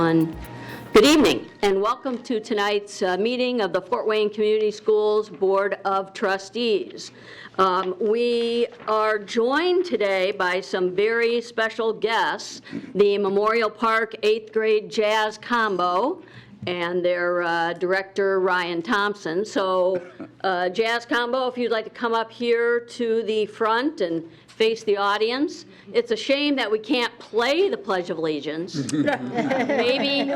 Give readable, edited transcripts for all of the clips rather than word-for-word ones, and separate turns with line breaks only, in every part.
One. Good evening, and welcome to tonight's meeting of the Fort Wayne Community Schools Board of Trustees. We are joined today by some very special guests, the Memorial Park 8th grade jazz combo and their director, Ryan Thompson. So jazz combo, if you'd like to come up here to the front and face the audience. It's a shame that we can't play the Pledge of Allegiance. Maybe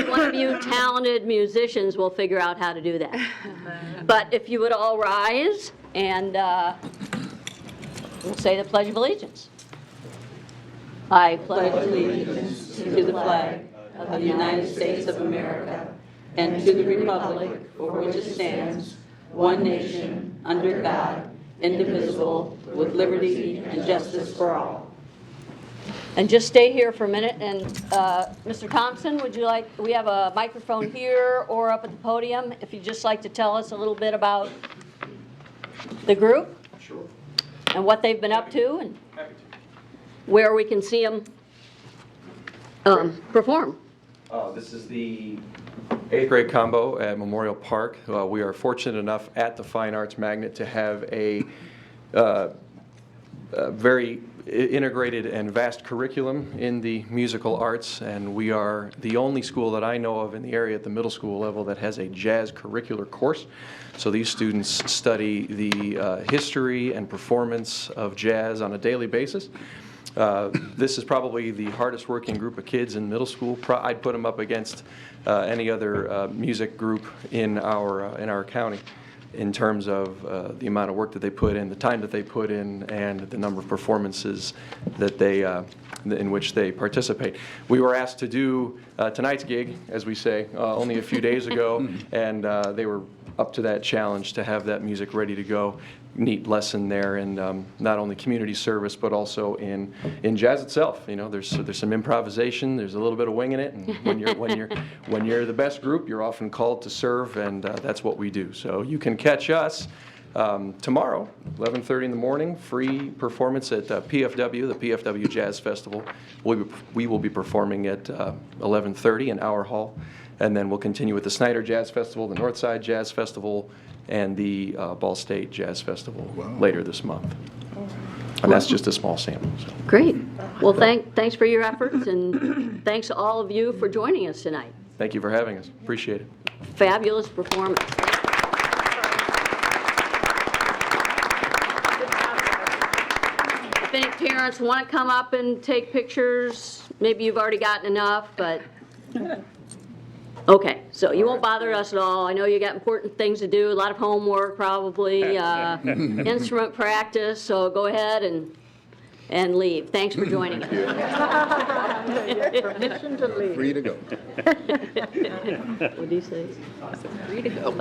one of you talented musicians will figure out how to do that. But if you would all rise and we'll say the Pledge of Allegiance. I pledge allegiance to the flag of the United States of America and to the republic for which it stands, one nation, under God, indivisible, with liberty and justice for all. And just stay here for a minute. And Mr. Thompson, would you like, we have a microphone here or up at the podium, if you'd just like to tell us a little bit about the group?
Sure.
And what they've been up to and where we can see them perform.
This is the 8th grade combo at Memorial Park. We are fortunate enough at the Fine Arts Magnet to have a very integrated and vast curriculum in the musical arts, and we are the only school that I know of in the area at the middle school level that has a jazz curricular course. So these students study the history and performance of jazz on a daily basis. This is probably the hardest working group of kids in middle school. I'd put them up against any other music group in our county in terms of the amount of work that they put in, the time that they put in, and the number of performances that they in which they participate. We were asked to do tonight's gig, as we say, only a few days ago, and they were up to that challenge to have that music ready to go. Neat lesson there in not only community service but also in jazz itself. You know, there's some improvisation, there's a little bit of winging it, and when you're the best group, you're often called to serve, and that's what we do. So you can catch us tomorrow, 11:30 in the morning, free performance at PFW, the PFW Jazz Festival. We will be performing at 11:30 in Our Hall, and then we'll continue with the Snyder Jazz Festival, the Northside Jazz Festival, and the Ball State Jazz Festival later this month. And that's just a small sample. So.
Great. Well, thanks for your efforts, and thanks to all of you for joining us tonight.
Thank you for having us. Appreciate it.
Fabulous performance. If any parents want to come up and take pictures, maybe you've already gotten enough, but okay, so you won't bother us at all. I know you got important things to do, a lot of homework probably, instrument practice, so go ahead and leave. Thanks for joining us.
Permission to leave.
Free to go.
What do you say?
Free to go.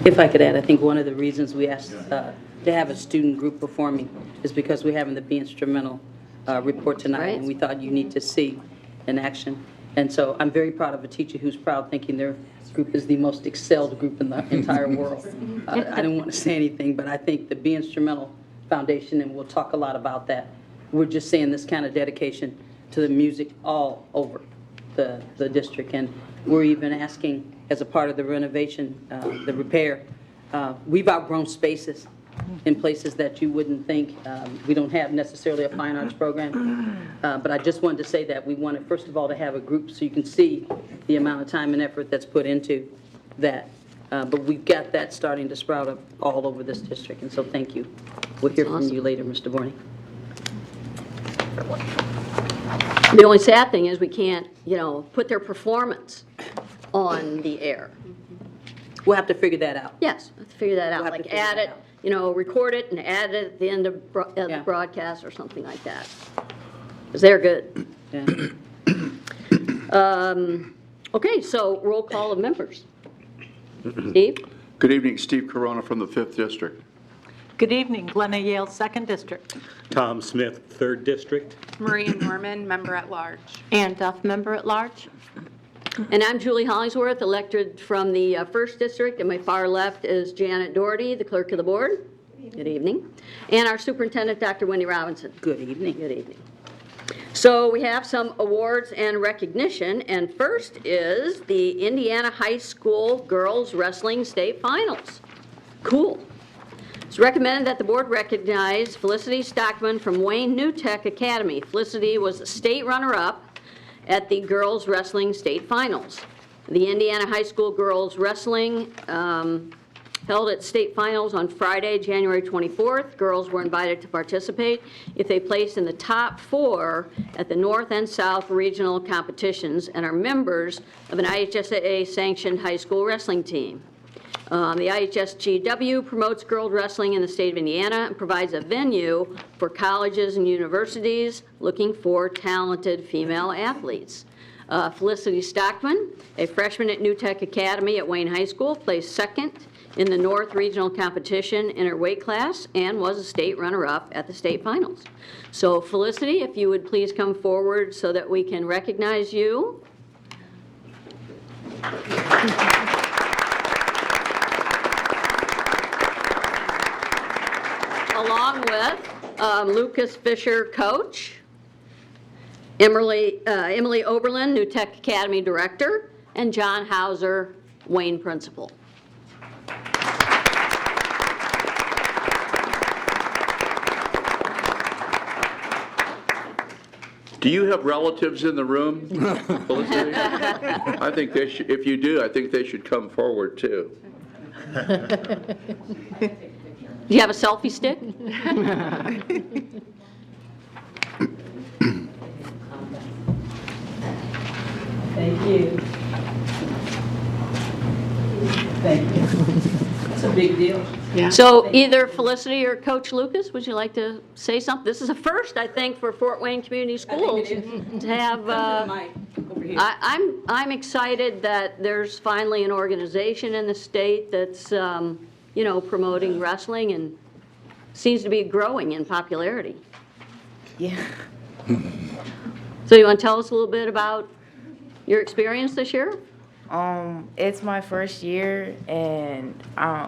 If I could add, I think one of the reasons we asked to have a student group performing is because we're having the Be Instrumental report tonight,
Right.
and we thought you need to see in action. And so I'm very proud of a teacher who's proud, thinking their group is the most excelled group in the entire world. I didn't want to say anything, but I think the Be Instrumental Foundation, and we'll talk a lot about that, we're just seeing this kind of dedication to the music all over the district. And we're even asking, as a part of the renovation, the repair, we've outgrown spaces in places that you wouldn't think. We don't have necessarily a fine arts program, but I just wanted to say that we wanted, first of all, to have a group so you can see the amount of time and effort that's put into that. But we've got that starting to sprout up all over this district, and so thank you. We'll hear from you later, Mr. Borney.
The only sad thing is we can't, put their performance on the air.
We'll have to figure that out.
Yes, let's figure that out.
We'll have to
Like
figure
add
that
it,
out.
record it and add it at the end of
Yeah.
the broadcast or something like that. Because they're good.
Yeah.
Okay, so roll call of members. Steve?
Good evening, Steve Corona from the 5th District.
Good evening, Glenna Yale, 2nd District.
Tom Smith, 3rd District.
Maria Norman, member at large.
Ann Duff, member at large.
And I'm Julie Hollingsworth, elected from the 1st District, and my far left is Janet Doherty, the clerk of the board. Good evening. And our superintendent, Dr. Wendy Robinson.
Good evening.
Good evening. So we have some awards and recognition, and first is the Indiana High School Girls Wrestling State Finals. Cool. It's recommended that the board recognize Felicity Stockman from Wayne New Tech Academy. Felicity was the state runner-up at the Girls Wrestling State Finals. The Indiana High School Girls Wrestling held its state finals on Friday, January 24th. Girls were invited to participate if they placed in the top 4 at the North and South regional competitions and are members of an IHSAA-sanctioned high school wrestling team. The IHSGW promotes girls wrestling in the state of Indiana and provides a venue for colleges and universities looking for talented female athletes. Felicity Stockman, a freshman at New Tech Academy at Wayne High School, placed 2nd in the North Regional competition in her weight class and was a state runner-up at the state finals. So Felicity, if you would please come forward so that we can recognize you. Along with Lucas Fisher, coach, Emily Oberlin, New Tech Academy director, and John Hauser, Wayne principal.
Do you have relatives in the room, Felicity? I think they should, if you do, I think they should come forward too.
Do you have a selfie stick?
Thank you. Thank you. It's a big deal.
So either Felicity or Coach Lucas, would you like to say something? This is a first, I think, for Fort Wayne Community Schools to have. I'm excited that there's finally an organization in the state that's promoting wrestling and seems to be growing in popularity.
Yeah.
So you want to tell us a little bit about your experience this year?
It's my first year, and I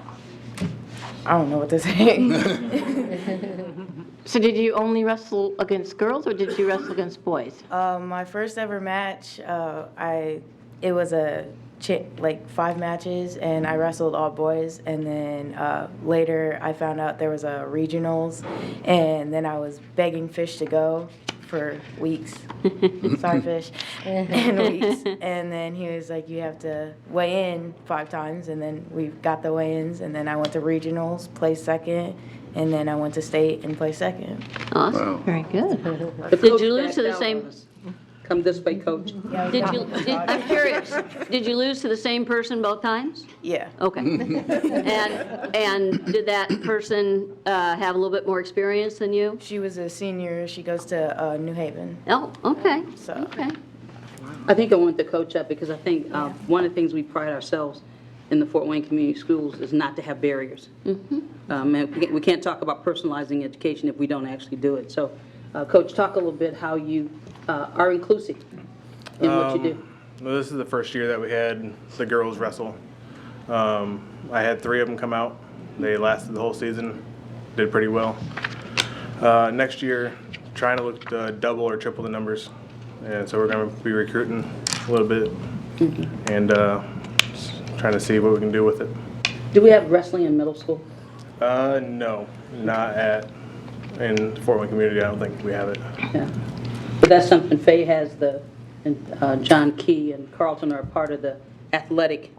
don't know what to say.
So did you only wrestle against girls, or did you wrestle against boys?
My first ever match, it was like 5 matches, and I wrestled all boys, and then later I found out there was a regionals, and then I was begging Fish to go for weeks. Sorry, Fish. And weeks. And then he was like, you have to weigh in 5 times, and then we got the weigh-ins, and then I went to regionals, placed 2nd, and then I went to state and placed 2nd.
Awesome.
Wow.
Very good.
Did you lose to the same?
Come this way, Coach.
I'm curious. Did you lose to the same person both times?
Yeah.
Okay. And did that person have a little bit more experience than you?
She was a senior. She goes to New Haven.
Oh, okay.
So.
Okay.
I think I want to coach up because I think one of the things we pride ourselves in the Fort Wayne Community Schools is not to have barriers. And we can't talk about personalizing education if we don't actually do it. So, Coach, talk a little bit how you are inclusive in what you do.
Well, this is the first year that we had the girls wrestle. I had 3 of them come out. They lasted the whole season, did pretty well. Next year, trying to look to double or triple the numbers. And so we're going to be recruiting a little bit and trying to see what we can do with it.
Do we have wrestling in middle school?
No, not in Fort Wayne Community. I don't think we have it.
Yeah. But that's something Faye has, and John Key and Carlton are a part of the athletic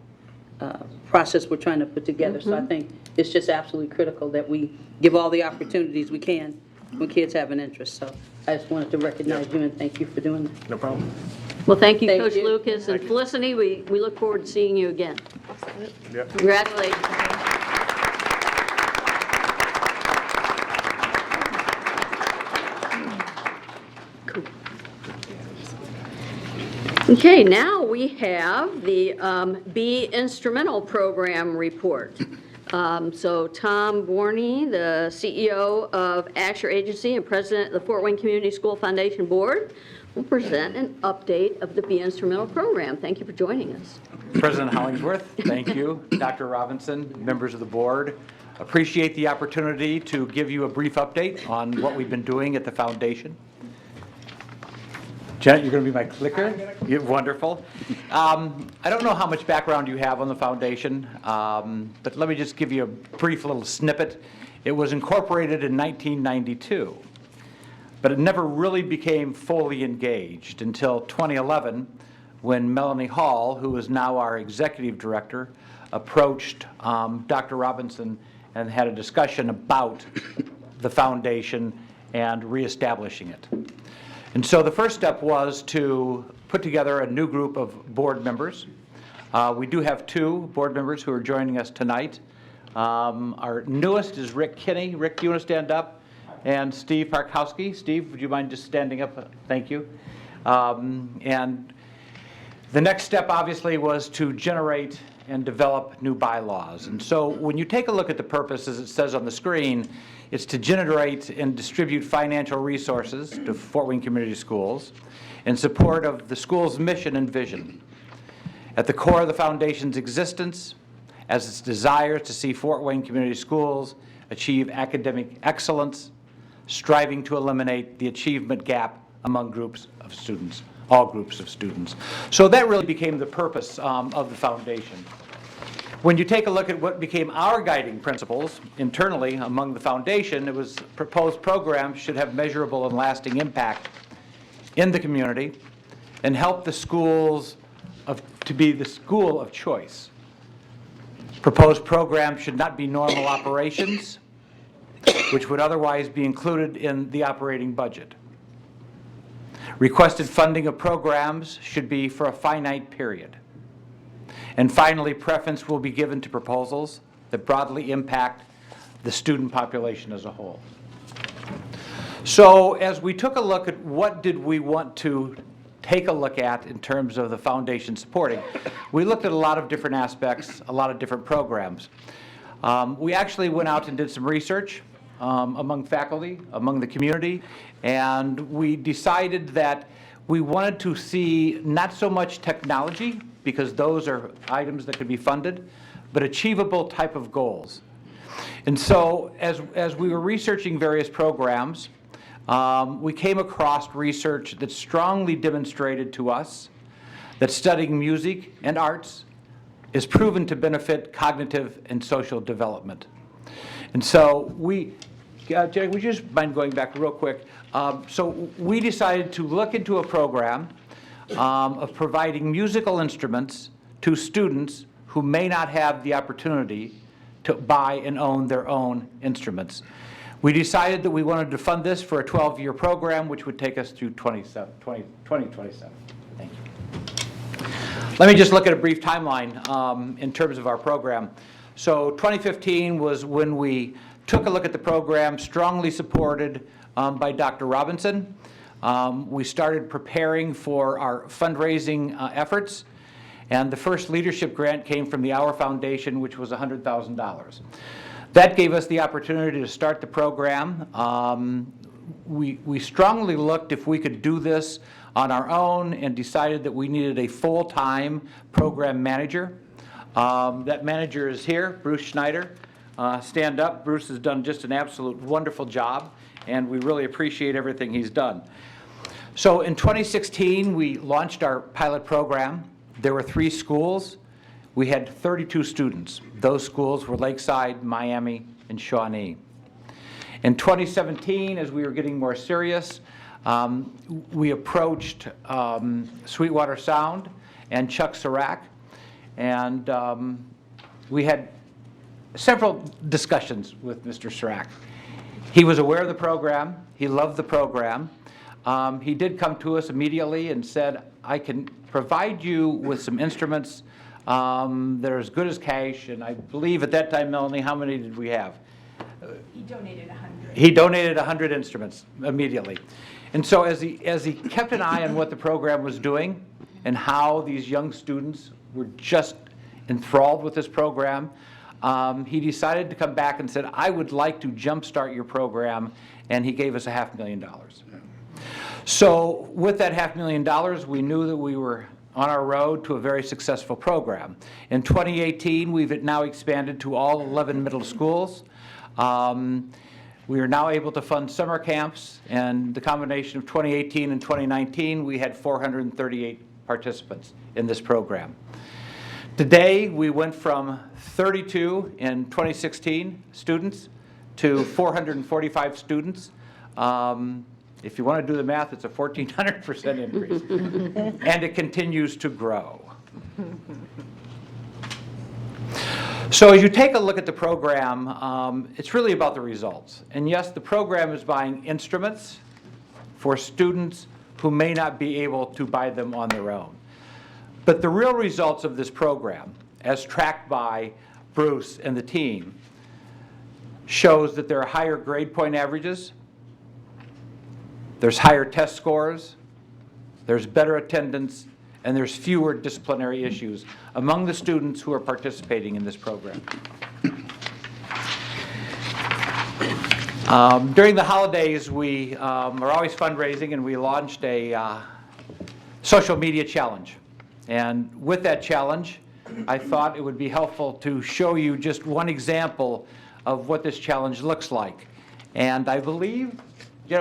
process we're trying to put together. So I think it's just absolutely critical that we give all the opportunities we can when kids have an interest. So I just wanted to recognize you and thank you for doing that.
No problem.
Well, thank you,
Thank
Coach
you.
Lucas. And Felicity, we look forward to seeing you again.
Yep.
Congratulations. Okay, now we have the Be Instrumental Program report. So Tom Borney, the CEO of Asher Agency and President of the Fort Wayne Community School Foundation Board, will present an update of the Be Instrumental program. Thank you for joining us.
President Hollingsworth, thank you. Dr. Robinson, members of the board, appreciate the opportunity to give you a brief update on what we've been doing at the foundation. Janet, you're going to be my clicker? You're wonderful. I don't know how much background you have on the foundation, but let me just give you a brief little snippet. It was incorporated in 1992, but it never really became fully engaged until 2011 when Melanie Hall, who is now our executive director, approached Dr. Robinson and had a discussion about the foundation and reestablishing it. And so the first step was to put together a new group of board members. We do have 2 board members who are joining us tonight. Our newest is Rick Kinney. Rick, do you want to stand up? And Steve Parkowski. Steve, would you mind just standing up? Thank you. And the next step, obviously, was to generate and develop new bylaws. And so when you take a look at the purpose, as it says on the screen, it's to generate and distribute financial resources to Fort Wayne Community Schools in support of the school's mission and vision. At the core of the foundation's existence, as its desire to see Fort Wayne Community Schools achieve academic excellence, striving to eliminate the achievement gap among groups of students, all groups of students. So that really became the purpose of the foundation. When you take a look at what became our guiding principles internally among the foundation, it was proposed programs should have measurable and lasting impact in the community and help the schools to be the school of choice. Proposed programs should not be normal operations, which would otherwise be included in the operating budget. Requested funding of programs should be for a finite period. And finally, preference will be given to proposals that broadly impact the student population as a whole. So as we took a look at what did we want to take a look at in terms of the foundation supporting, we looked at a lot of different aspects, a lot of different programs. We actually went out and did some research among faculty, among the community, and we decided that we wanted to see not so much technology, because those are items that could be funded, but achievable type of goals. And so as we were researching various programs, we came across research that strongly demonstrated to us that studying music and arts is proven to benefit cognitive and social development. And so Jack, would you just mind going back real quick? So we decided to look into a program of providing musical instruments to students who may not have the opportunity to buy and own their own instruments. We decided that we wanted to fund this for a 12-year program, which would take us through 2027. Thank you. Let me just look at a brief timeline in terms of our program. So 2015 was when we took a look at the program, strongly supported by Dr. Robinson. We started preparing for our fundraising efforts, and the first leadership grant came from the Our Foundation, which was $100,000. That gave us the opportunity to start the program. We strongly looked if we could do this on our own and decided that we needed a full-time program manager. That manager is here, Bruce Schneider. Stand up. Bruce has done just an absolute wonderful job, and we really appreciate everything he's done. So in 2016, we launched our pilot program. There were 3 schools. We had 32 students. Those schools were Lakeside, Miami, and Shawnee. In 2017, as we were getting more serious, we approached Sweetwater Sound and Chuck Sirac, and we had several discussions with Mr. Sirac. He was aware of the program. He loved the program. He did come to us immediately and said, I can provide you with some instruments that are as good as cash. And I believe at that time, Melanie, how many did we have?
He donated 100.
He donated 100 instruments immediately. And so as he kept an eye on what the program was doing and how these young students were just enthralled with this program, he decided to come back and said, I would like to jumpstart your program, and he gave us $500,000. So with that $500,000, we knew that we were on our road to a very successful program. In 2018, we've now expanded to all 11 middle schools. We are now able to fund summer camps, and the combination of 2018 and 2019, we had 438 participants in this program. Today, we went from 32 in 2016 students to 445 students. If you want to do the math, it's a 1,400% increase. And it continues to grow. So as you take a look at the program, it's really about the results. And yes, the program is buying instruments for students who may not be able to buy them on their own. But the real results of this program, as tracked by Bruce and the team, shows that there are higher grade point averages, there's higher test scores, there's better attendance, and there's fewer disciplinary issues among the students who are participating in this program. During the holidays, we are always fundraising, and we launched a social media challenge. And with that challenge, I thought it would be helpful to show you just one example of what this challenge looks like. And I believe,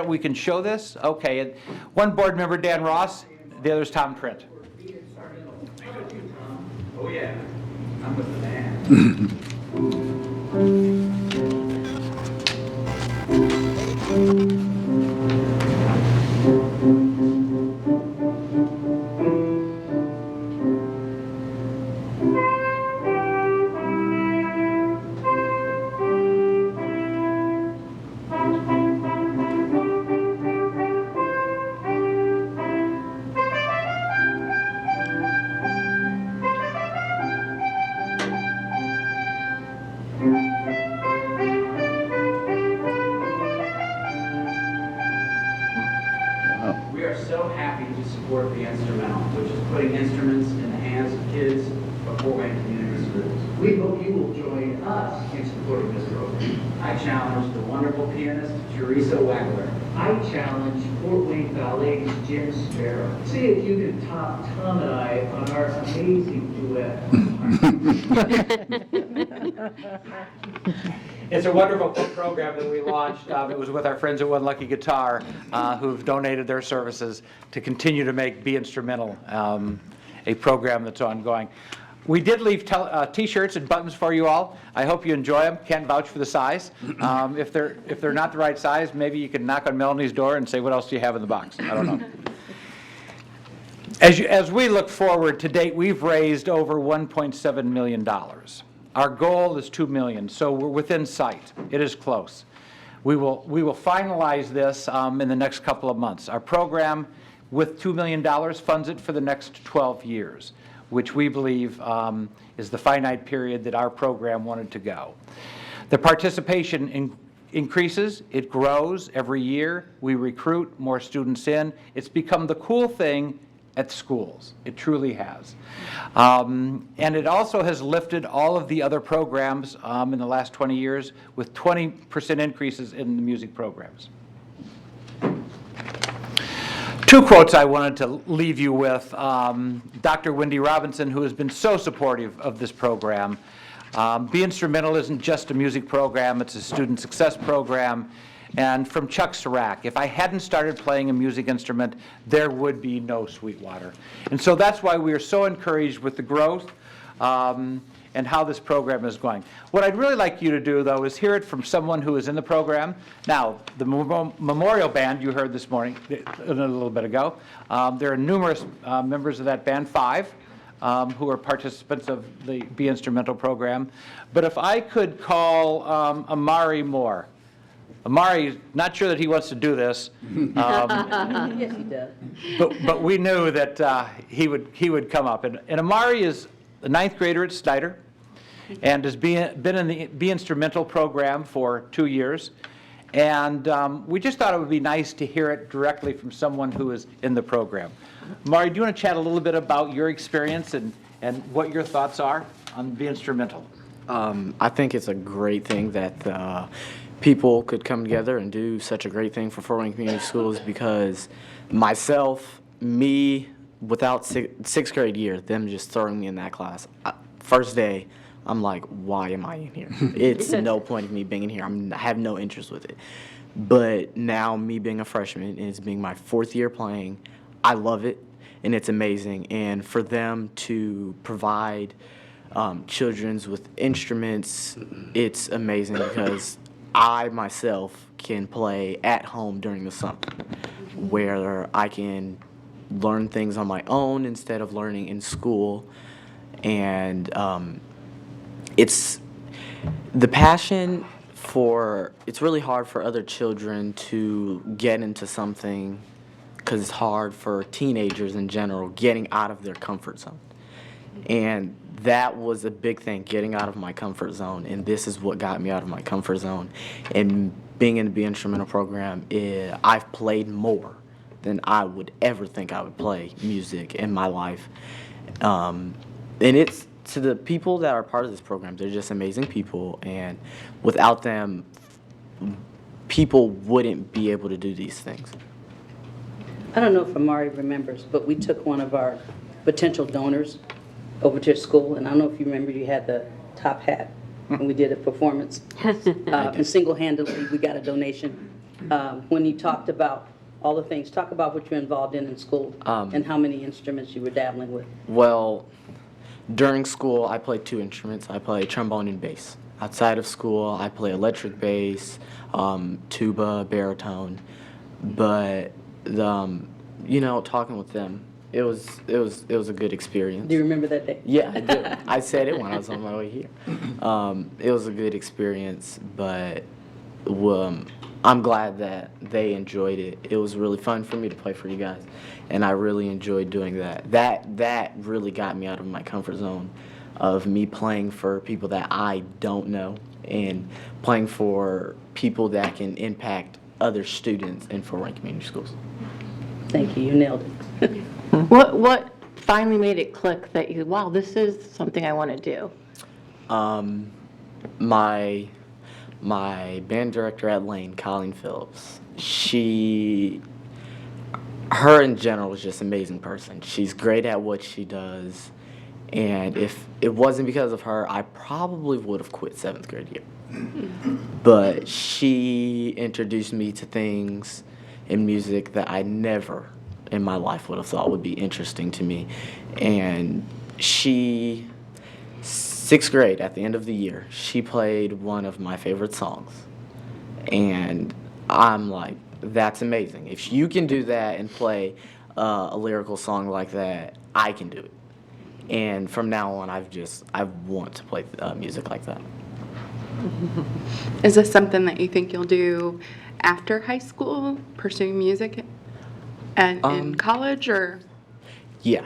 we can show this? Okay. And one board member, Dan Ross, the other is Tom Trent.
Oh, yeah. I'm with the band. We are so happy to support the instrumental, which is putting instruments in the hands of kids of Fort Wayne Community Schools. We hope you will join us in supporting this program. I challenge the wonderful pianist, Teresa Wagler. I challenge Fort Wayne Ballet's Jim Sparrow. See if you can top Tom and I on our amazing duet.
It's a wonderful program that we launched. It was with our friends at One Lucky Guitar who've donated their services to continue to make Be Instrumental a program that's ongoing. We did leave T-shirts and buttons for you all. I hope you enjoy them. Can't vouch for the size. If they're not the right size, maybe you can knock on Melanie's door and say, what else do you have in the box? I don't know. As we look forward, to date, we've raised over $1.7 million. Our goal is $2 million, so we're within sight. It is close. We will finalize this in the next couple of months. Our program, with $2 million, funds it for the next 12 years, which we believe is the finite period that our program wanted to go. The participation increases, it grows every year. We recruit more students in. It's become the cool thing at schools. It truly has. And it also has lifted all of the other programs in the last 20 years with 20% increases in the music programs. Two quotes I wanted to leave you with. Dr. Wendy Robinson, who has been so supportive of this program. Be Instrumental isn't just a music program, it's a student success program. And from Chuck Sirac, if I hadn't started playing a music instrument, there would be no Sweetwater. And so that's why we are so encouraged with the growth and how this program is going. What I'd really like you to do, though, is hear it from someone who is in the program. Now, the Memorial Band you heard this morning, a little bit ago, there are numerous members of that band, 5, who are participants of the Be Instrumental program. But if I could call Amari Moore. Amari, not sure that he wants to do this.
Yes, he does.
But we knew that he would come up. And Amari is a 9th grader at Snyder and has been in the Be Instrumental program for 2 years. And we just thought it would be nice to hear it directly from someone who is in the program. Amari, do you want to chat a little bit about your experience and what your thoughts are on Be Instrumental?
I think it's a great thing that people could come together and do such a great thing for Fort Wayne Community Schools, because myself, me, without sixth grade year, them just throwing me in that class, first day, I'm like, why am I in here? It's no point of me being in here. I have no interest with it. But now, me being a freshman, and it's being my 4th year playing, I love it, and it's amazing. And for them to provide children's with instruments, it's amazing, because I myself can play at home during the summer, where I can learn things on my own instead of learning in school. And it's the passion for, it's really hard for other children to get into something, because it's hard for teenagers in general getting out of their comfort zone. And that was a big thing, getting out of my comfort zone, and this is what got me out of my comfort zone. And being in the Be Instrumental program, I've played more than I would ever think I would play music in my life. And it's, to the people that are part of this program, they're just amazing people, and without them, people wouldn't be able to do these things.
I don't know if Amari remembers, but we took one of our potential donors over to school, and I don't know if you remember, you had the top hat, and we did a performance. And single-handedly, we got a donation. When you talked about all the things, talk about what you're involved in school, and how many instruments you were dabbling with.
Well, during school, I play 2 instruments. I play trombone and bass. Outside of school, I play electric bass, tuba, baritone. But talking with them, it was a good experience.
Do you remember that day?
Yeah, I do. I said it when I was on my way here. It was a good experience, but I'm glad that they enjoyed it. It was really fun for me to play for you guys, and I really enjoyed doing that. That really got me out of my comfort zone of me playing for people that I don't know, and playing for people that can impact other students in Fort Wayne Community Schools.
Thank you. You nailed it.
What finally made it click that you, wow, this is something I want to do?
My band director at Lane, Colleen Phillips, her in general is just an amazing person. She's great at what she does, and if it wasn't because of her, I probably would have quit 7th grade year. But she introduced me to things in music that I never in my life would have thought would be interesting to me. And 6th grade, at the end of the year, she played one of my favorite songs. And I'm like, that's amazing. If you can do that and play a lyrical song like that, I can do it. And from now on, I want to play music like that.
Is this something that you think you'll do after high school, pursuing music and in college, or?
Yeah,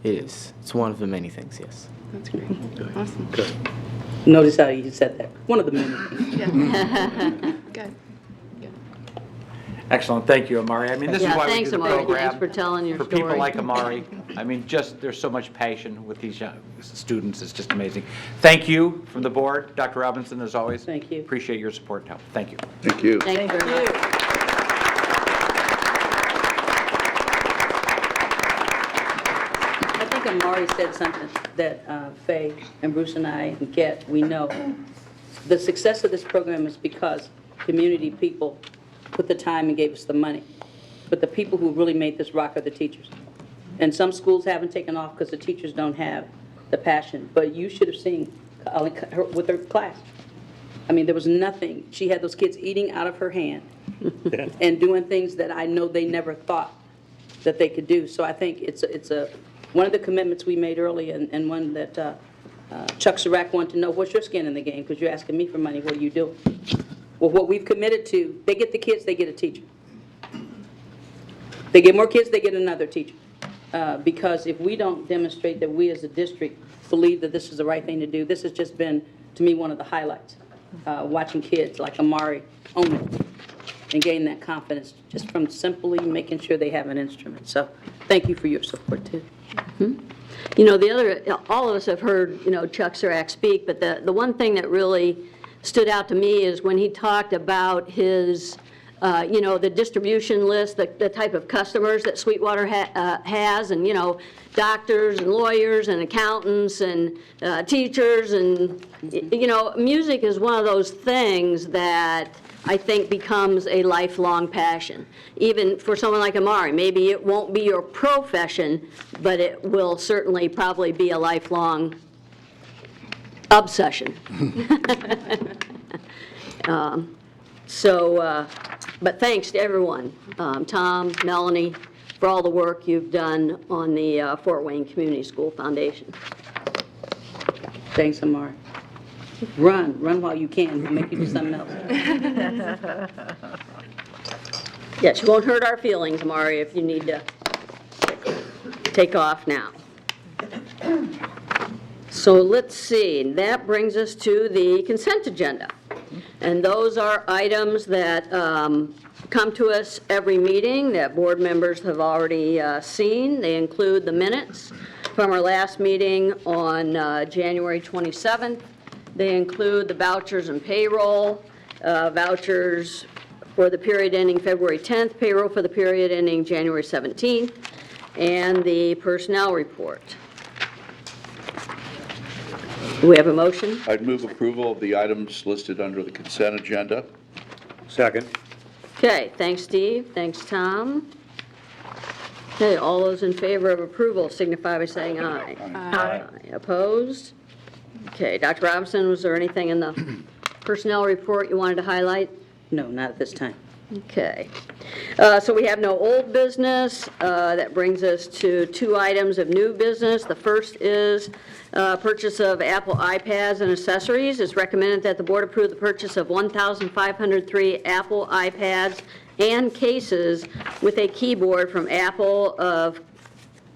it is. It's one of the many things, yes.
That's great. Awesome.
Good.
Notice how you said that. One of the many things.
Yeah. Good.
Excellent, thank you, Amari. I mean, this is
Yeah,
why we
thanks,
do the
Amari.
program.
Thanks for telling your
For
story.
people like Amari. I mean, there's so much passion with these young students, it's just amazing. Thank you from the board, Dr. Robinson, as always.
Thank you.
Appreciate your support and help. Thank you.
Thank you.
Thank you very much.
I think Amari said something that Faye and Bruce and I and Get, we know. The success of this program is because community people put the time and gave us the money. But the people who really made this rock are the teachers. And some schools haven't taken off because the teachers don't have the passion. But you should have seen her with her class. I mean, there was nothing. She had those kids eating out of her hand and doing things that I know they never thought that they could do. So I think it's one of the commitments we made early, and one that Chuck Sirac wanted to know, what's your skin in the game? Because you're asking me for money, what do you do? Well, what we've committed to, they get the kids, they get a teacher. They get more kids, they get another teacher. Because if we don't demonstrate that we as a district believe that this is the right thing to do, this has just been, to me, one of the highlights. Watching kids like Amari own it and gain that confidence just from simply making sure they have an instrument. So thank you for your support, too.
You know, the other, all of us have heard, you know, Chuck Serac speak, but the one thing that really stood out to me is when he talked about his, you know, the distribution list, the type of customers that Sweetwater has, and, you know, doctors and lawyers and accountants and teachers, and, you know, music is one of those things that I think becomes a lifelong passion. Even for someone like Amari, maybe it won't be your profession, but it will certainly probably be a lifelong obsession. But thanks to everyone, Tom, Melanie, for all the work you've done on the Fort Wayne Community School Foundation.
Thanks, Amar. Run while you can. We'll make you do something else.
Yes, you won't hurt our feelings, Amari, if you need to take off now. So let's see, that brings us to the consent agenda. And those are items that come to us every meeting that board members have already seen. They include the minutes from our last meeting on January 27th. They include the vouchers and payroll, vouchers for the period ending February 10th, payroll for the period ending January 17th, and the personnel report. Do we have a motion?
I'd move approval of the items listed under the consent agenda.
Second.
Okay, thanks, Steve. Thanks, Tom. Okay, all those in favor of approval signify by saying aye.
Aye.
Opposed? Okay, Dr. Robinson, was there anything in the personnel report you wanted to highlight?
No, not at this time.
Okay. So we have no old business. That brings us to 2 items of new business. The first is purchase of Apple iPads and accessories. It's recommended that the board approve the purchase of 1,503 Apple iPads and cases with a keyboard from Apple of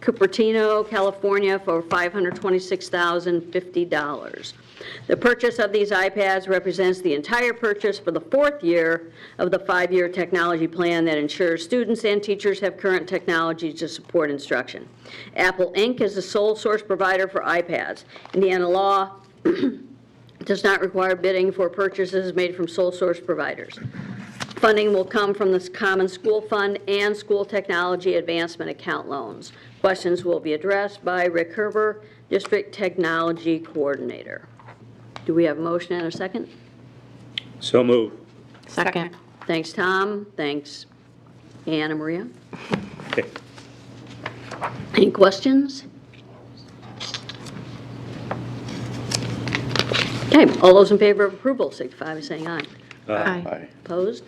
Cupertino, California for $526,050. The purchase of these iPads represents the entire purchase for the 4th year of the 5-year technology plan that ensures students and teachers have current technology to support instruction. Apple Inc. is the sole source provider for iPads. Indiana law does not require bidding for purchases made from sole source providers. Funding will come from the Common School Fund and School Technology Advancement Account loans. Questions will be addressed by Rick Herber, District Technology Coordinator. Do we have a motion and a second?
So move.
Second.
Thanks, Tom. Thanks, Anna Maria.
Okay.
Any questions? Okay, all those in favor of approval signify by saying aye.
Aye.
Opposed?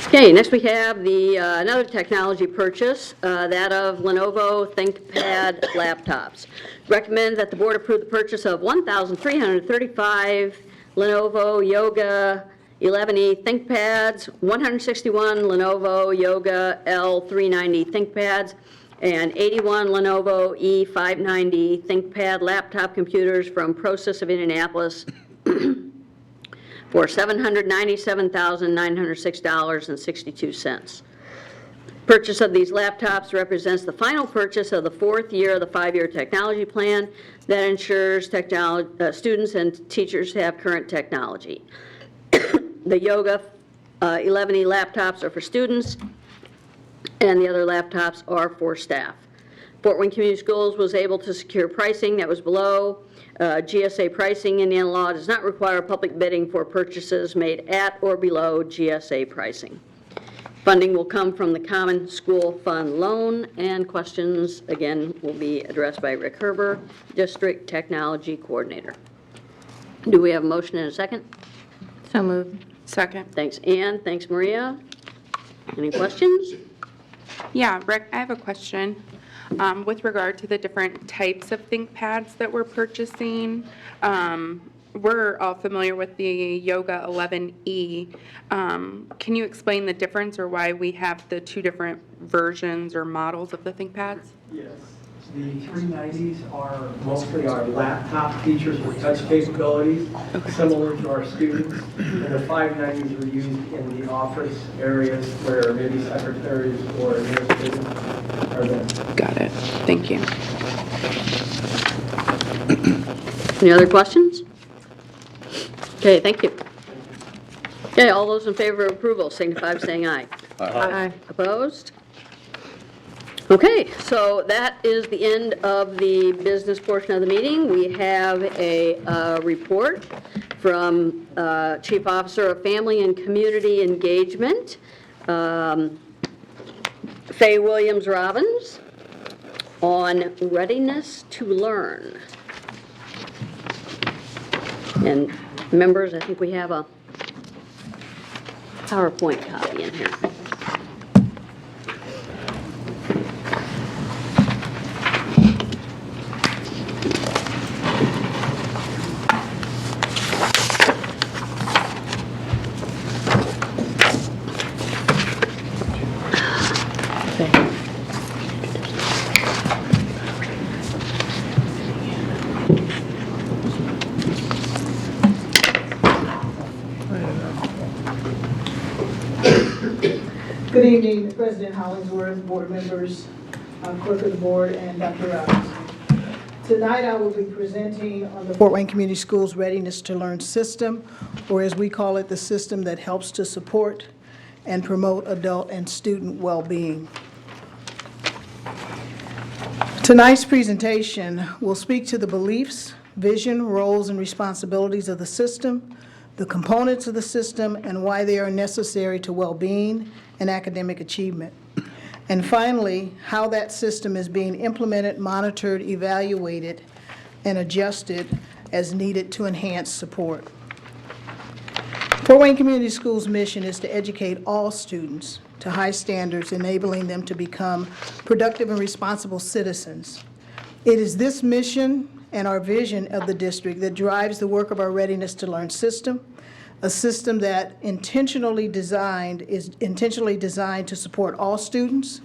Okay, next we have the another technology purchase, that of Lenovo ThinkPad laptops. Recommend that the board approve the purchase of 1,335 Lenovo Yoga 11E ThinkPads, 161 Lenovo Yoga L390 ThinkPads, and 81 Lenovo E590 ThinkPad laptop computers from ProSys of Indianapolis for $797,906.62. Purchase of these laptops represents the final purchase of the 4th year of the 5-year technology plan that ensures students and teachers have current technology. The Yoga 11E laptops are for students, and the other laptops are for staff. Fort Wayne Community Schools was able to secure pricing that was below GSA pricing. Indiana law does not require public bidding for purchases made at or below GSA pricing. Funding will come from the Common School Fund loan, and questions, again, will be addressed by Rick Herber, District Technology Coordinator. Do we have a motion and a second?
So moved.
Second.
Thanks, Ann. Thanks, Maria. Any questions?
Yeah, Rick, I have a question. With regard to the different types of ThinkPads that we're purchasing, we're all familiar with the Yoga 11E. Can you explain the difference or why we have the 2 different versions or models of the ThinkPads?
Yes.
The 390s are mostly our laptop teachers with touch capabilities, similar to our students. And the 590s are used in the office areas where maybe secretaries or administrators are there.
Got it. Thank you.
Any other questions? Okay, thank you. Okay, all those in favor of approval signify by saying aye.
Aye.
Opposed? Okay, so that is the end of the business portion of the meeting. We have a report from Chief Officer of Family and Community Engagement, Faye Williams-Robbins, on readiness to learn. And members, I think we have a PowerPoint copy in here.
Good evening, President Hollingsworth, board members, clerk of the board, and Dr. Robbins. Tonight I will be presenting on the Fort Wayne Community Schools Readiness to Learn system, or as we call it, the system that helps to support and promote adult and student well-being. Tonight's presentation will speak to the beliefs, vision, roles, and responsibilities of the system, the components of the system, and why they are necessary to well-being and academic achievement. And finally, how that system is being implemented, monitored, evaluated, and adjusted as needed to enhance support. Fort Wayne Community Schools' mission is to educate all students to high standards, enabling them to become productive and responsible citizens. It is this mission and our vision of the district that drives the work of our Readiness to Learn system, a system that is intentionally designed to support all students,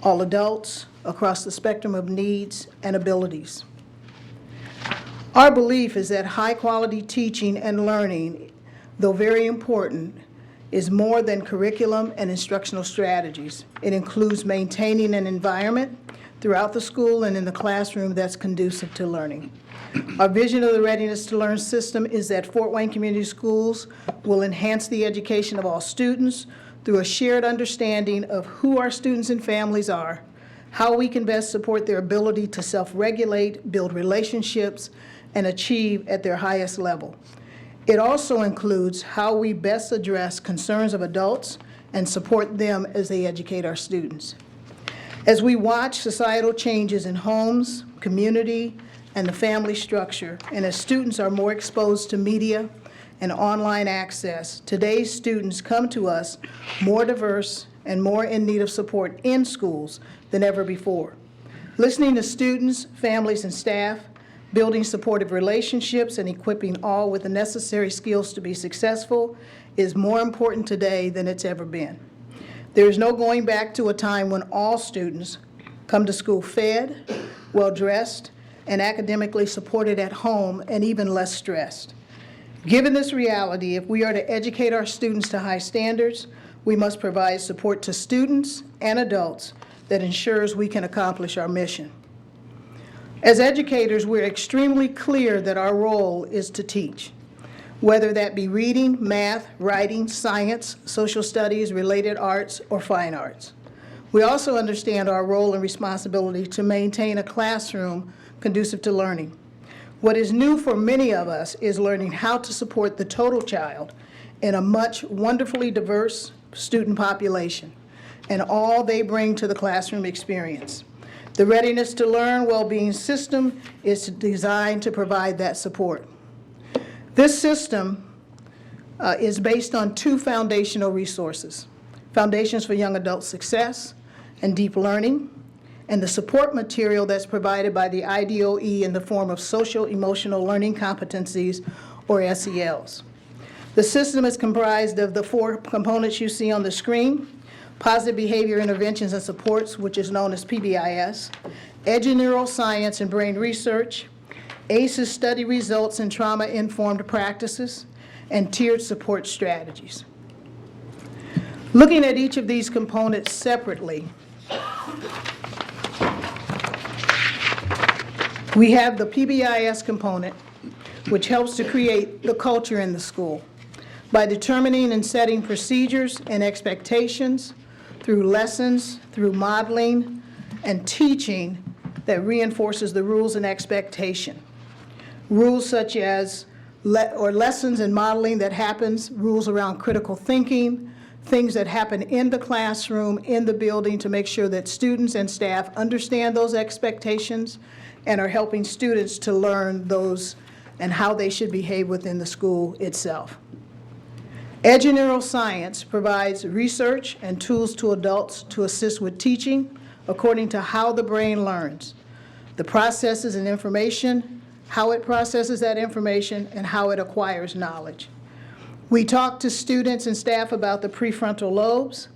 all adults, across the spectrum of needs and abilities. Our belief is that high-quality teaching and learning, though very important, is more than curriculum and instructional strategies. It includes maintaining an environment throughout the school and in the classroom that's conducive to learning. Our vision of the Readiness to Learn system is that Fort Wayne Community Schools will enhance the education of all students through a shared understanding of who our students and families are, how we can best support their ability to self-regulate, build relationships, and achieve at their highest level. It also includes how we best address concerns of adults and support them as they educate our students. As we watch societal changes in homes, community, and the family structure, and as students are more exposed to media and online access, today's students come to us more diverse and more in need of support in schools than ever before. Listening to students, families, and staff, building supportive relationships, and equipping all with the necessary skills to be successful is more important today than it's ever been. There is no going back to a time when all students come to school fed, well-dressed, and academically supported at home, and even less stressed. Given this reality, if we are to educate our students to high standards, we must provide support to students and adults that ensures we can accomplish our mission. As educators, we're extremely clear that our role is to teach, whether that be reading, math, writing, science, social studies, related arts, or fine arts. We also understand our role and responsibility to maintain a classroom conducive to learning. What is new for many of us is learning how to support the total child in a much wonderfully diverse student population and all they bring to the classroom experience. The Readiness to Learn well-being system is designed to provide that support. This system is based on two foundational resources: Foundations for Young Adult Success and Deep Learning, and the support material that's provided by the IDOE in the form of Social Emotional Learning Competencies, or SELs. The system is comprised of the four components you see on the screen: Positive Behavior Interventions and Supports, which is known as PBIS, Neuroscience and Brain Research, ACEs study results and trauma-informed practices, and tiered support strategies. Looking at each of these components separately, we have the PBIS component, which helps to create the culture in the school by determining and setting procedures and expectations through lessons, through modeling, and teaching that reinforces the rules and expectation. Rules such as, lessons and modeling that happens, rules around critical thinking, things that happen in the classroom, in the building, to make sure that students and staff understand those expectations and are helping students to learn those and how they should behave within the school itself. Neuroscience provides research and tools to adults to assist with teaching according to how the brain learns, the processes and information, how it processes that information, and how it acquires knowledge. We talk to students and staff about the prefrontal lobes,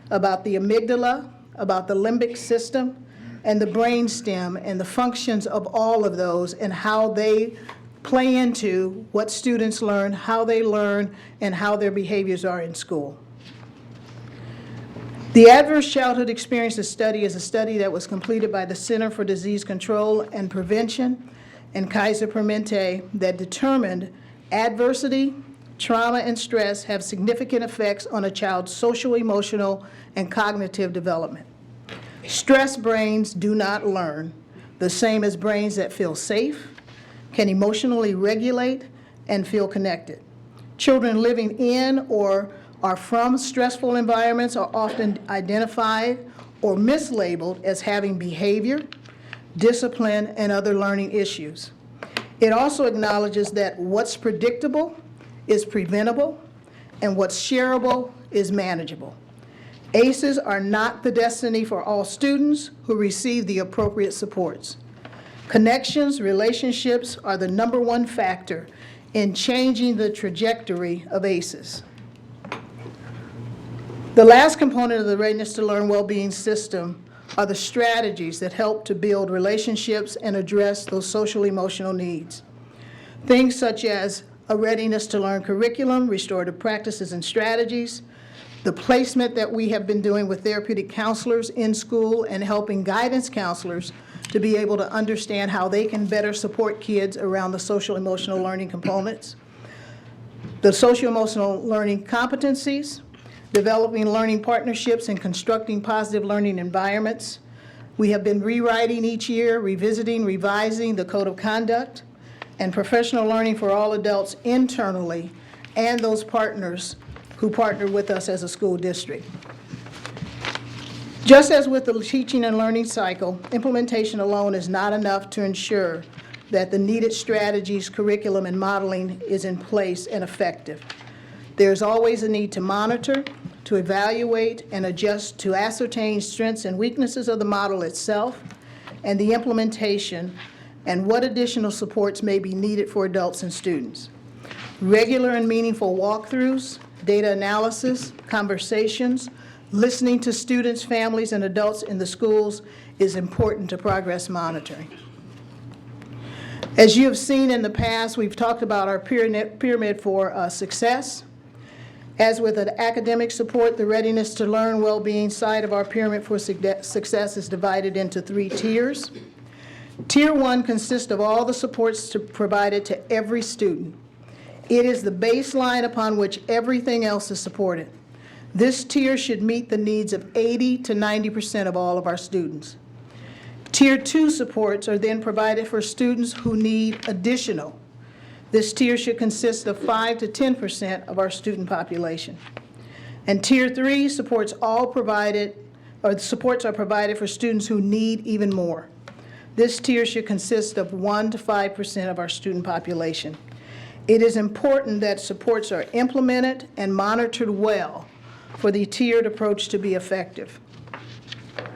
about the amygdala, about the limbic system, and the brain stem, and the functions of all of those and how they play into what students learn, how they learn, and how their behaviors are in school. The Adverse Childhood Experiences Study is a study that was completed by the Center for Disease Control and Prevention and Kaiser Permanente that determined adversity, trauma, and stress have significant effects on a child's social, emotional, and cognitive development. Stress brains do not learn the same as brains that feel safe, can emotionally regulate, and feel connected. Children living in or are from stressful environments are often identified or mislabeled as having behavior, discipline, and other learning issues. It also acknowledges that what's predictable is preventable, and what's shareable is manageable. ACEs are not the destiny for all students who receive the appropriate supports. Connections, relationships are the #1 factor in changing the trajectory of ACEs. The last component of the Readiness to Learn Wellbeing system are the strategies that help to build relationships and address those social emotional needs. Things such as a Readiness to Learn curriculum, restorative practices and strategies, the placement that we have been doing with therapeutic counselors in school and helping guidance counselors to be able to understand how they can better support kids around the social emotional learning components, the social emotional learning competencies, developing learning partnerships and constructing positive learning environments. We have been rewriting each year, revisiting, revising the code of conduct, and professional learning for all adults internally and those partners who partner with us as a school district. Just as with the teaching and learning cycle, implementation alone is not enough to ensure that the needed strategies, curriculum, and modeling is in place and effective. There's always a need to monitor, to evaluate, and adjust to ascertain strengths and weaknesses of the model itself and the implementation, and what additional supports may be needed for adults and students. Regular and meaningful walkthroughs, data analysis, conversations, listening to students, families, and adults in the schools is important to progress monitoring. As you have seen in the past, we've talked about our pyramid for success. As with an academic support, the Readiness to Learn Wellbeing side of our pyramid for success is divided into 3 tiers. Tier 1 consists of all the supports provided to every student. It is the baseline upon which everything else is supported. This tier should meet the needs of 80 to 90% of all of our students. Tier 2 supports are then provided for students who need additional. This tier should consist of 5 to 10% of our student population. And Tier 3 supports are provided for students who need even more. This tier should consist of 1 to 5% of our student population. It is important that supports are implemented and monitored well for the tiered approach to be effective.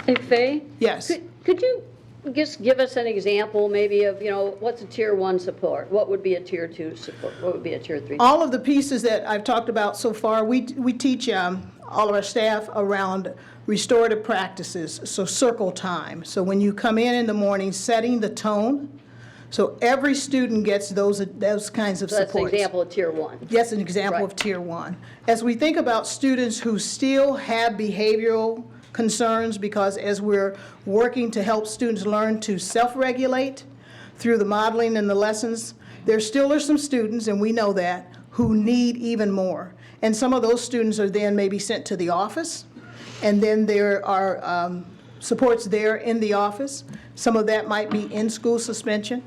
Hey, Faye?
Yes.
Could you just give us an example maybe of, what's a Tier 1 support? What would be a Tier 2 support? What would be a Tier 3?
All of the pieces that I've talked about so far, we teach all of our staff around restorative practices, so circle time. So when you come in the morning, setting the tone, so every student gets those kinds of
So that's
supports.
an example of Tier 1.
Yes, an example
Right.
of Tier 1. As we think about students who still have behavioral concerns, because as we're working to help students learn to self-regulate through the modeling and the lessons, there still are some students, and we know that, who need even more. And some of those students are then maybe sent to the office, and then there are supports there in the office. Some of that might be in-school suspension.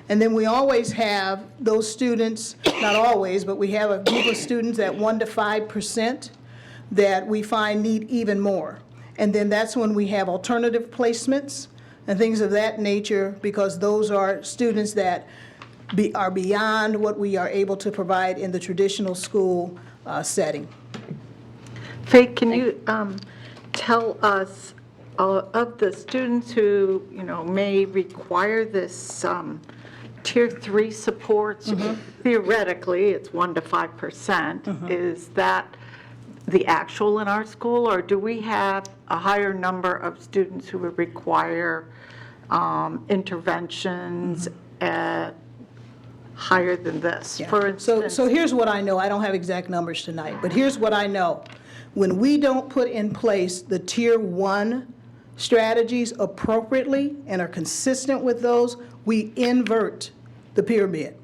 And then we always have those students, not always, but we have a group of students at 1 to 5% that we find need even more. And then that's when we have alternative placements and things of that nature, because those are students that are beyond what we are able to provide in the traditional school setting.
Faith, can you tell us of the students who, may require this Tier 3 supports? Theoretically, it's 1 to 5%. Is that the actual in our school, or do we have a higher number of students who would require interventions at higher than this?
Yeah.
For instance,
So here's what I know. I don't have exact numbers tonight, but here's what I know. When we don't put in place the Tier 1 strategies appropriately and are consistent with those, we invert the pyramid.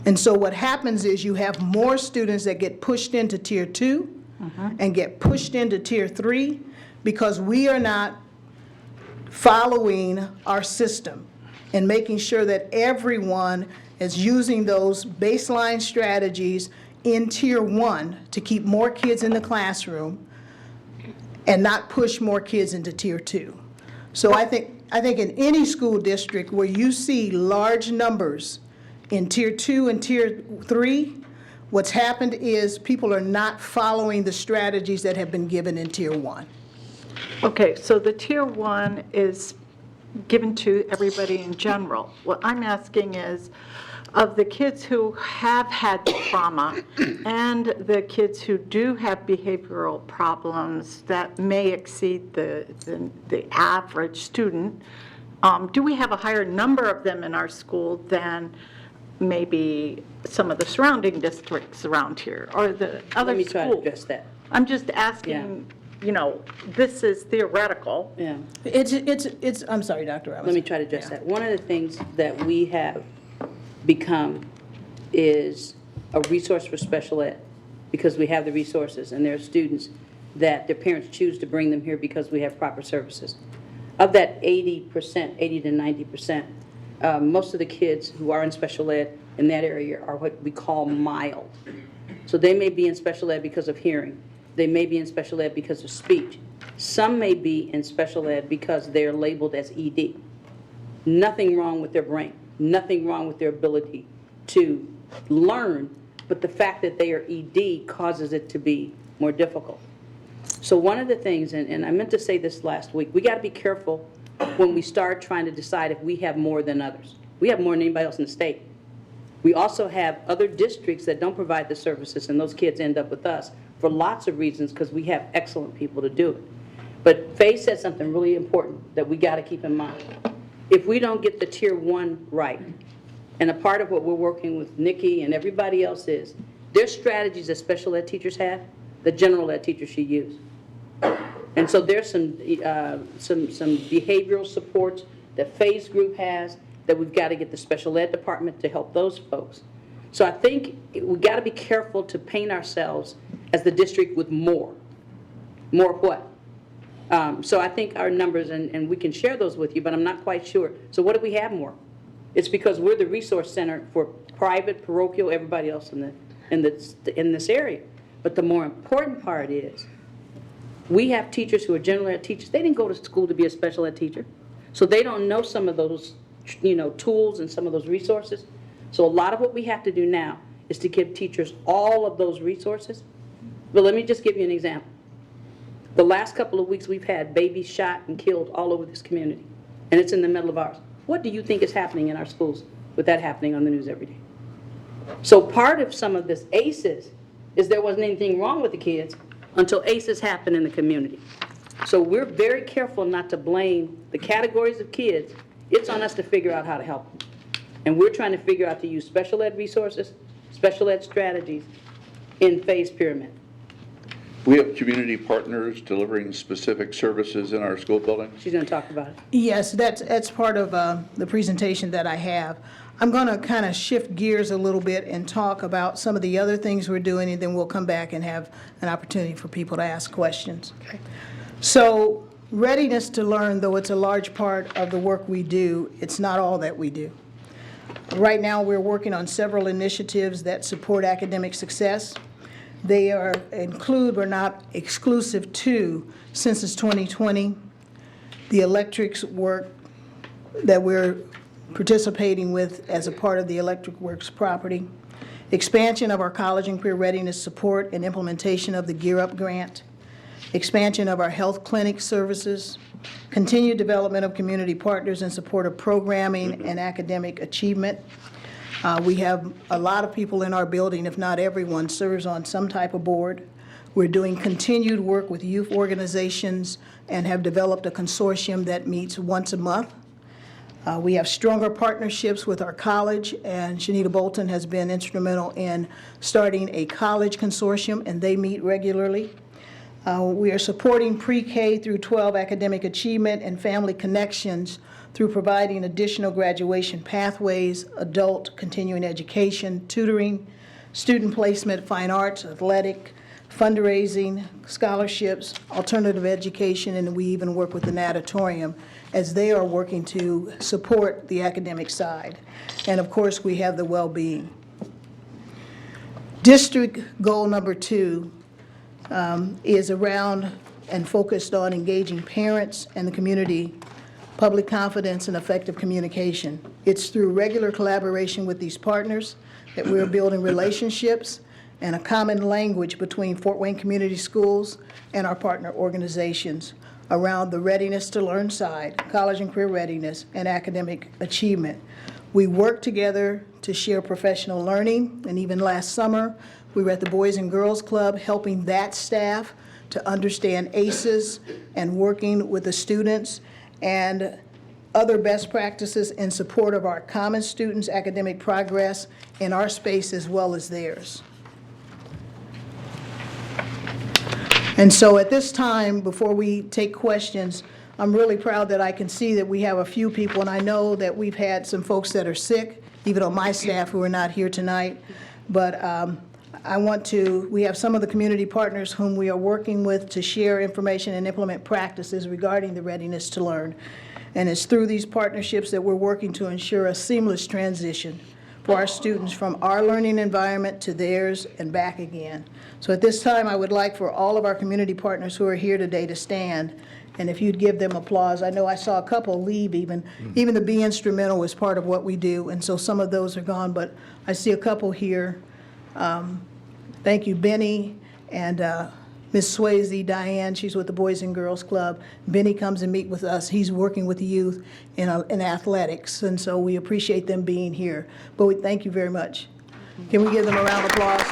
And so what happens is you have more students that get pushed into Tier 2 and get pushed into Tier 3 because we are not following our system and making sure that everyone is using those baseline strategies in Tier 1 to keep more kids in the classroom and not push more kids into Tier 2. So I think in any school district where you see large numbers in Tier 2 and Tier 3, what's happened is people are not following the strategies that have been given in Tier 1.
okay, so the Tier 1 is given to everybody in general. What I'm asking is, of the kids who have had trauma and the kids who do have behavioral problems that may exceed the average student, do we have a higher number of them in our school than maybe some of the surrounding districts around here, or the other schools?
Let me try to address that.
I'm just asking, this is theoretical.
Yeah.
It's I'm sorry, Dr. Robinson.
Let me try to address that. One of the things that we have become is a resource for special ed, because we have the resources, and there are students that their parents choose to bring them here because we have proper services. Of that 80%, 80 to 90%, most of the kids who are in special ed in that area are what we call mild. So they may be in special ed because of hearing. They may be in special ed because of speech. Some may be in special ed because they're labeled as ED. Nothing wrong with their brain. Nothing wrong with their ability to learn, but the fact that they are ED causes it to be more difficult. So one of the things, and I meant to say this last week, we got to be careful when we start trying to decide if we have more than others. We have more than anybody else in the state. We also have other districts that don't provide the services, and those kids end up with us for lots of reasons, because we have excellent people to do it. But Faye said something really important that we got to keep in mind. If we don't get the Tier 1 right, and a part of what we're working with Nikki and everybody else is, there's strategies that special ed teachers have that general ed teachers should use. And so there's some behavioral supports that Faye's group has that we've got to get the special ed department to help those folks. So I think we got to be careful to paint ourselves as the district with more. More of what? So I think our numbers, and we can share those with you, but I'm not quite sure. So what do we have more? It's because we're the resource center for private, parochial, everybody else in this area. But the more important part is we have teachers who are general ed teachers. They didn't go to school to be a special ed teacher. So they don't know some of those tools and some of those resources. So a lot of what we have to do now is to give teachers all of those resources. But let me just give you an example. The last couple of weeks we've had babies shot and killed all over this community, and it's in the middle of ours. What do you think is happening in our schools with that happening on the news every day? So part of some of this ACEs is there wasn't anything wrong with the kids. until ACEs happen in the community. So we're very careful not to blame the categories of kids. It's on us to figure out how to help them. And we're trying to figure out to use special ed resources, special ed strategies in phase pyramid.
We have community partners delivering specific services in our school building.
She's going to talk about it.
Yes, that's part of the presentation that I have. I'm going to kind of shift gears a little bit and talk about some of the other things we're doing, and then we'll come back and have an opportunity for people to ask questions. Okay. So readiness to learn, though it's a large part of the work we do, it's not all that we do. Right now, we're working on several initiatives that support academic success. They include, but not exclusive to, Census 2020, the electrics work that we're participating with as a part of the Electric Works property, expansion of our college and career readiness support and implementation of the Gear Up grant, expansion of our health clinic services, continued development of community partners in support of programming and academic achievement. We have a lot of people in our building, if not everyone, serves on some type of board. We're doing continued work with youth organizations and have developed a consortium that meets once a month. We have stronger partnerships with our college, and Shanita Bolton has been instrumental in starting a college consortium, and they meet regularly. We are supporting pre-K through 12 academic achievement and family connections through providing additional graduation pathways, adult continuing education, tutoring, student placement, fine arts, athletic, fundraising, scholarships, alternative education, and we even work with the natatorium as they are working to support the academic side. And of course, we have the well-being. District goal number 2 is around and focused on engaging parents and the community, public confidence, and effective communication. It's through regular collaboration with these partners that we're building relationships and a common language between Fort Wayne Community Schools and our partner organizations around the readiness to learn side, college and career readiness, and academic achievement. We work together to share professional learning, and even last summer, we were at the Boys and Girls Club helping that staff to understand ACEs and working with the students and other best practices in support of our common students' academic progress in our space as well as theirs. And so at this time, before we take questions, I'm really proud that I can see that we have a few people, and I know that we've had some folks that are sick, even on my staff who are not here tonight. But we have some of the community partners whom we are working with to share information and implement practices regarding the readiness to learn. And it's through these partnerships that we're working to ensure a seamless transition for our students from our learning environment to theirs and back again. So at this time, I would like for all of our community partners who are here today to stand, and if you'd give them applause. I know I saw a couple leave even. Even the Be Instrumental is part of what we do, and so some of those are gone, but I see a couple here. Thank you, Benny, and Ms. Swayze, Diane, she's with the Boys and Girls Club. Benny comes and meet with us. He's working with the youth in athletics, and so we appreciate them being here. But we thank you very much. Can we give them a round of applause?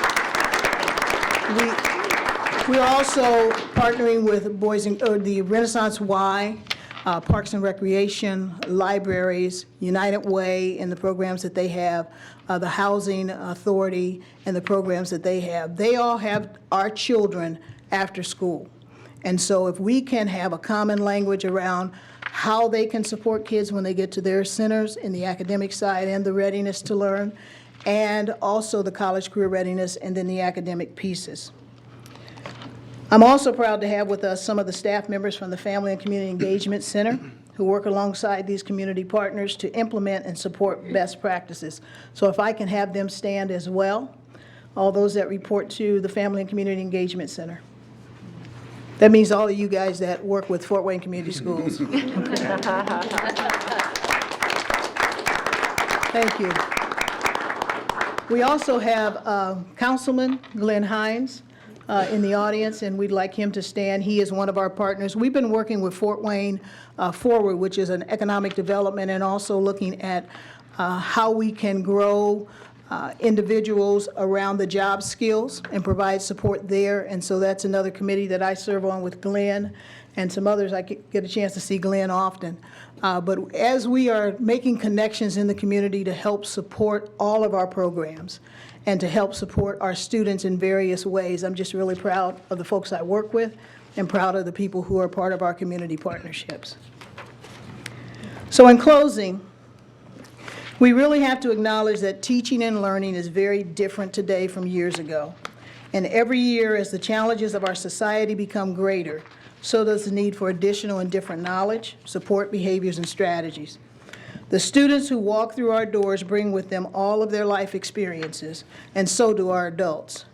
We're also partnering with the Renaissance Y, Parks and Recreation, libraries, United Way, and the programs that they have, the Housing Authority, and the programs that they have. They all have our children after school. And so if we can have a common language around how they can support kids when they get to their centers in the academic side and the readiness to learn, and also the college career readiness, and then the academic pieces. I'm also proud to have with us some of the staff members from the Family and Community Engagement Center who work alongside these community partners to implement and support best practices. So if I can have them stand as well, all those that report to the Family and Community Engagement Center. That means all of you guys that work with Fort Wayne Community Schools. Thank you. We also have Councilman Glenn Hines in the audience, and we'd like him to stand. He is one of our partners. We've been working with Fort Wayne Forward, which is an economic development, and also looking at how we can grow individuals around the job skills and provide support there. And so that's another committee that I serve on with Glenn and some others. I get a chance to see Glenn often. But as we are making connections in the community to help support all of our programs and to help support our students in various ways, I'm just really proud of the folks I work with and proud of the people who are part of our community partnerships. So in closing, we really have to acknowledge that teaching and learning is very different today from years ago. And every year, as the challenges of our society become greater, so does the need for additional and different knowledge, support, behaviors, and strategies. The students who walk through our doors bring with them all of their life experiences, and so do our adults.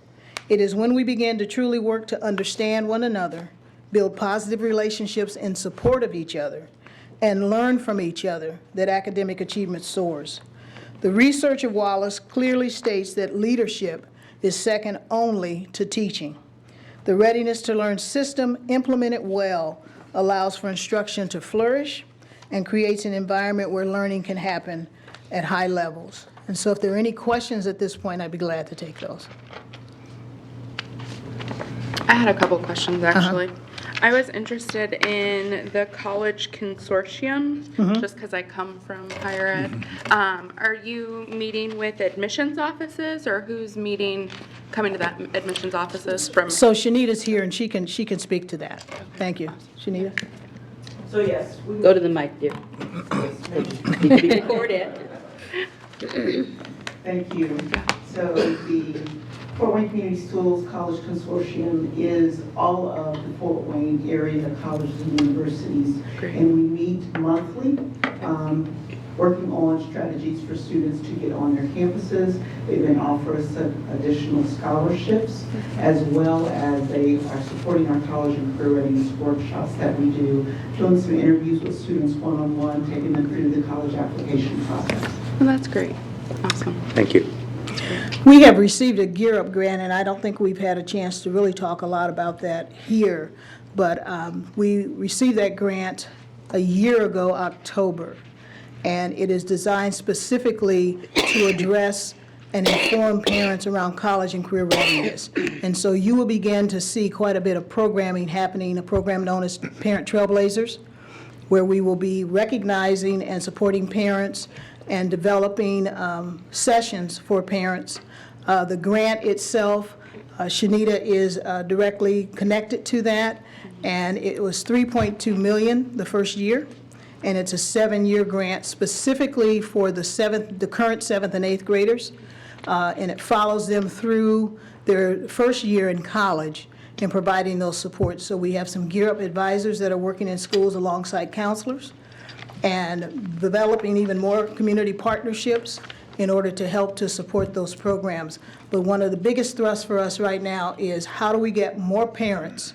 It is when we begin to truly work to understand one another, build positive relationships in support of each other, and learn from each other that academic achievement soars. The research of Wallace clearly states that leadership is second only to teaching. The readiness to learn system, implemented well, allows for instruction to flourish and creates an environment where learning can happen at high levels. And so if there are any questions at this point, I'd be glad to take those.
I had a couple questions, actually. I was interested in the college consortium, just because I come from higher ed. Are you meeting with admissions offices, or who's coming to that admissions offices from?
So Shanita's here, and she can speak to that. Thank you. Shanita?
So yes. Go to the mic, dear. Need to be recorded.
Thank you. So the Fort Wayne Community Schools College Consortium is all of the Fort Wayne area colleges and universities.
Great.
And we meet monthly, working on strategies for students to get on their campuses. They then offer us additional scholarships, as well as they are supporting our college and career readiness workshops that we do, doing some interviews with students one-on-one, taking them through the college application process.
Well, that's great. Awesome.
Thank you.
We have received a Gear Up grant, and I don't think we've had a chance to really talk a lot about that here, but we received that grant a year ago, October, and it is designed specifically to address and inform parents around college and career readiness. And so you will begin to see quite a bit of programming happening, a program known as Parent Trailblazers, where we will be recognizing and supporting parents and developing sessions for parents. The grant itself, Shanita is directly connected to that, and it was $3.2 million the first year, and it's a 7-year grant specifically for the current 7th and 8th graders, and it follows them through their first year in college in providing those supports. So we have some Gear Up advisors that are working in schools alongside counselors, and developing even more community partnerships in order to help to support those programs. But one of the biggest thrusts for us right now is how do we get more parents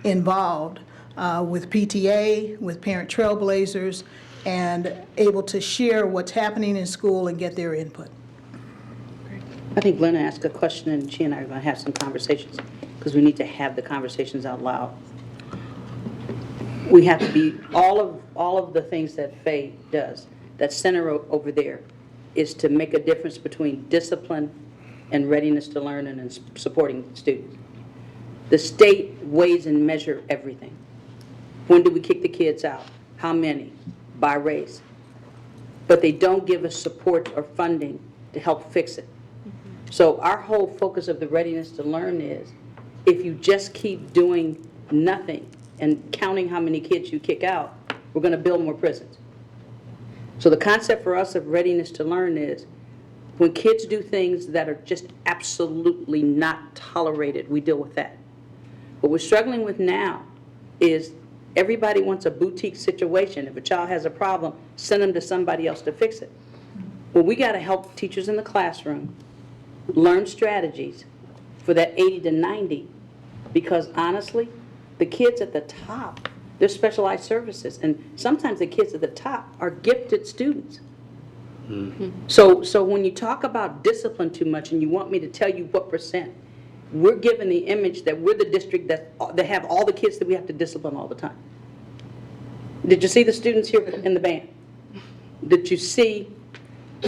involved with PTA, with Parent Trailblazers, and able to share what's happening in school and get their input.
I think Glenna asked a question, and she and I are going to have some conversations, because we need to have the conversations out loud. We have to be, all of the things that Faye does, that center over there, is to make a difference between discipline and readiness to learn and supporting students. The state weighs and measures everything. When do we kick the kids out? How many? By race. But they don't give us support or funding to help fix it. So our whole focus of the readiness to learn is, if you just keep doing nothing and counting how many kids you kick out, we're going to build more prisons. So the concept for us of readiness to learn is, when kids do things that are just absolutely not tolerated, we deal with that. What we're struggling with now is everybody wants a boutique situation. If a child has a problem, send them to somebody else to fix it. Well, we got to help teachers in the classroom learn strategies for that 80 to 90, because honestly, the kids at the top, they're specialized services, and sometimes the kids at the top are gifted students. So when you talk about discipline too much and you want me to tell you what percent, we're given the image that we're the district that have all the kids that we have to discipline all the time. Did you see the students here in the band? Did you see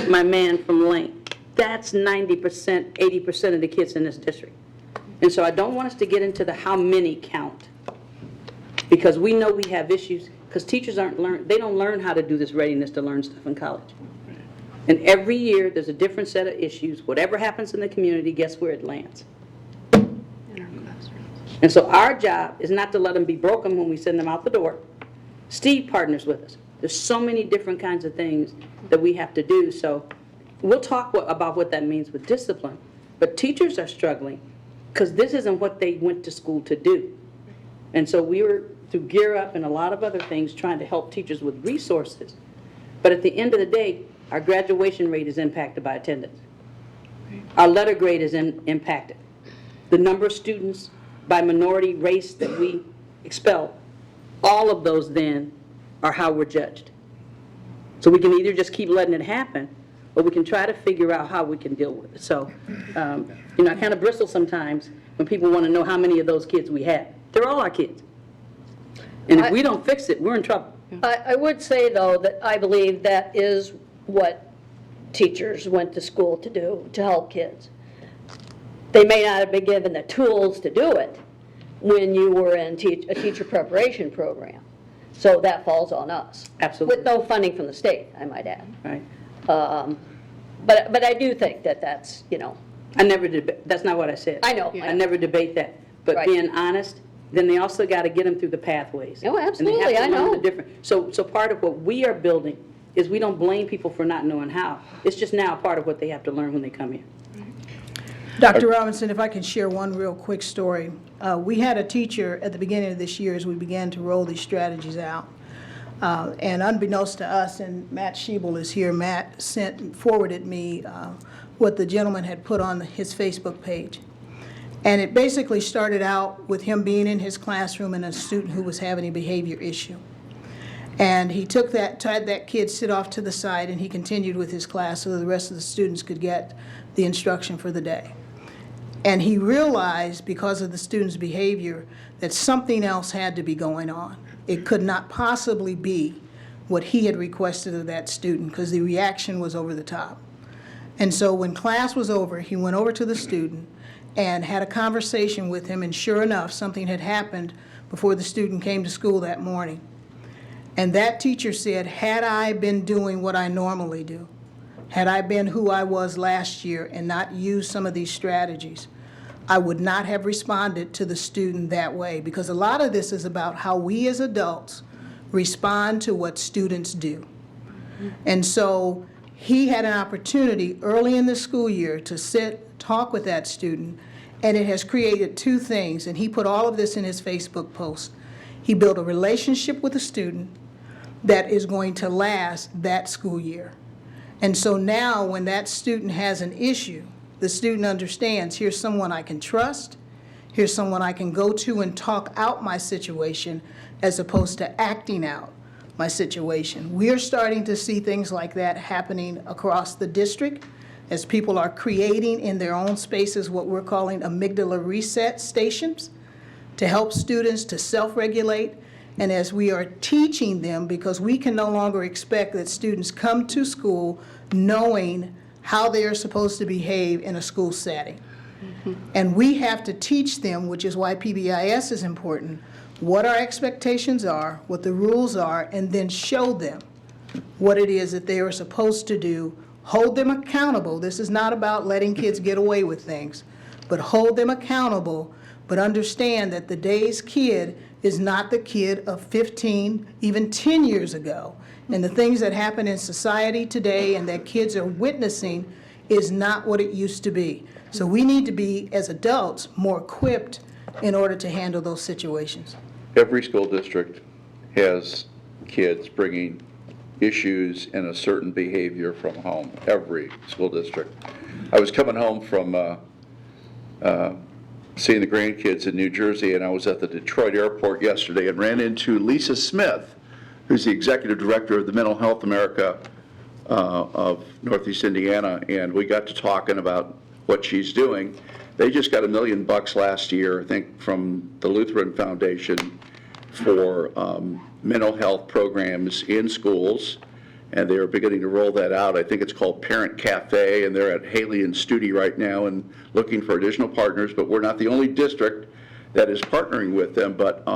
my man from Lane? That's 90%, 80% of the kids in this district. And so I don't want us to get into the how many count, because we know we have issues, because teachers they don't learn how to do this readiness to learn stuff in college. And every year, there's a different set of issues. Whatever happens in the community, guess where it lands? And so our job is not to let them be broken when we send them out the door. Steve partners with us. There's so many different kinds of things that we have to do. So we'll talk about what that means with discipline. But teachers are struggling because this isn't what they went to school to do. And so we were, through Gear Up and a lot of other things, trying to help teachers with resources. But at the end of the day, our graduation rate is impacted by attendance. Our letter grade is impacted. The number of students by minority race that we expel, all of those then are how we're judged. So we can either just keep letting it happen, or we can try to figure out how we can deal with it. So, I kind of bristle sometimes when people want to know how many of those kids we have. They're all our kids. And if we don't fix it, we're in trouble.
I would say, though, that I believe that is what teachers went to school to do, to help kids. They may not have been given the tools to do it when you were in a teacher preparation program. So that falls on us.
Absolutely.
With no funding from the state, I might add.
Right.
But I do think that that's,
I never debate, that's not what I said.
I know.
I never debate that. But
Right.
being honest, then they also got to get them through the pathways.
Oh, absolutely,
And they have
I
to learn
know.
the different. So part of what we are building is we don't blame people for not knowing how. It's just now part of what they have to learn when they come here.
Dr. Robinson, if I can share one real quick story. We had a teacher at the beginning of this year as we began to roll these strategies out. And unbeknownst to us, and Matt Schiebel is here, Matt forwarded me what the gentleman had put on his Facebook page. And it basically started out with him being in his classroom and a student who was having a behavior issue. And he took that, had that kid sit off to the side, and he continued with his class so the rest of the students could get the instruction for the day. And he realized, because of the student's behavior, that something else had to be going on. It could not possibly be what he had requested of that student, because the reaction was over the top. And so when class was over, he went over to the student and had a conversation with him, and sure enough, something had happened before the student came to school that morning. And that teacher said, had I been doing what I normally do, had I been who I was last year and not used some of these strategies, I would not have responded to the student that way, because a lot of this is about how we as adults respond to what students do. And so he had an opportunity early in the school year to sit, talk with that student, and it has created two things, and he put all of this in his Facebook post. He built a relationship with a student that is going to last that school year. And so now when that student has an issue, the student understands, here's someone I can trust, here's someone I can go to and talk out my situation, as opposed to acting out my situation. We're starting to see things like that happening across the district as people are creating in their own spaces what we're calling amygdala reset stations to help students to self-regulate. And as we are teaching them, because we can no longer expect that students come to school knowing how they are supposed to behave in a school setting. And we have to teach them, which is why PBIS is important, what our expectations are, what the rules are, and then show them what it is that they are supposed to do. Hold them accountable. This is not about letting kids get away with things, but hold them accountable, but understand that the day's kid is not the kid of 15, even 10 years ago. And the things that happen in society today and that kids are witnessing is not what it used to be. So we need to be, as adults, more equipped in order to handle those situations.
Every school district has kids bringing issues and a certain behavior from home, every school district. I was coming home from seeing the grandkids in New Jersey, and I was at the Detroit airport yesterday and ran into Lisa Smith, who's the executive director of the Mental Health America of Northeast Indiana, and we got to talking about what she's doing. They just got $1 million last year, I think, from the Lutheran Foundation for mental health programs in schools and they are beginning to roll that out. I think it's called Parent Cafe, and they're at Haley and Studi right now and looking for additional partners, but we're not the only district that is partnering with them, but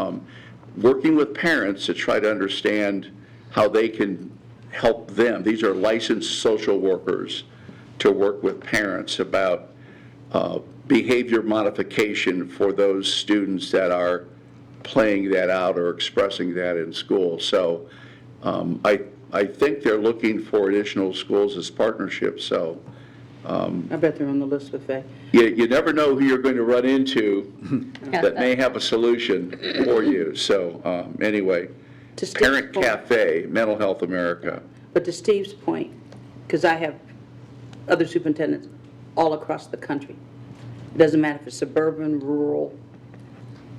working with parents to try to understand how they can help them. These are licensed social workers to work with parents about behavior modification for those students that are playing that out or expressing that in school. So I think they're looking for additional schools as partnerships. So
I bet they're on the list with Faye.
you never know who you're going to run into that may have a solution for you. So anyway, Parent Cafe, Mental Health America.
But to Steve's point, because I have other superintendents all across the country, it doesn't matter if it's suburban, rural,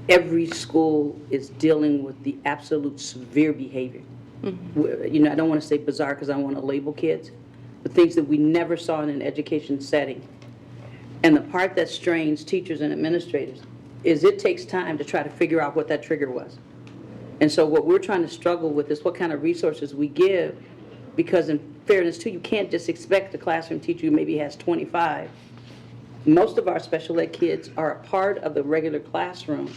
every school is dealing with the absolute severe behavior. You know, I don't want to say bizarre because I don't want to label kids, but things that we never saw in an education setting. And the part that strains teachers and administrators is it takes time to try to figure out what that trigger was. And so what we're trying to struggle with is what kind of resources we give, because in fairness too, you can't just expect a classroom teacher who maybe has 25. Most of our special ed kids are a part of the regular classroom.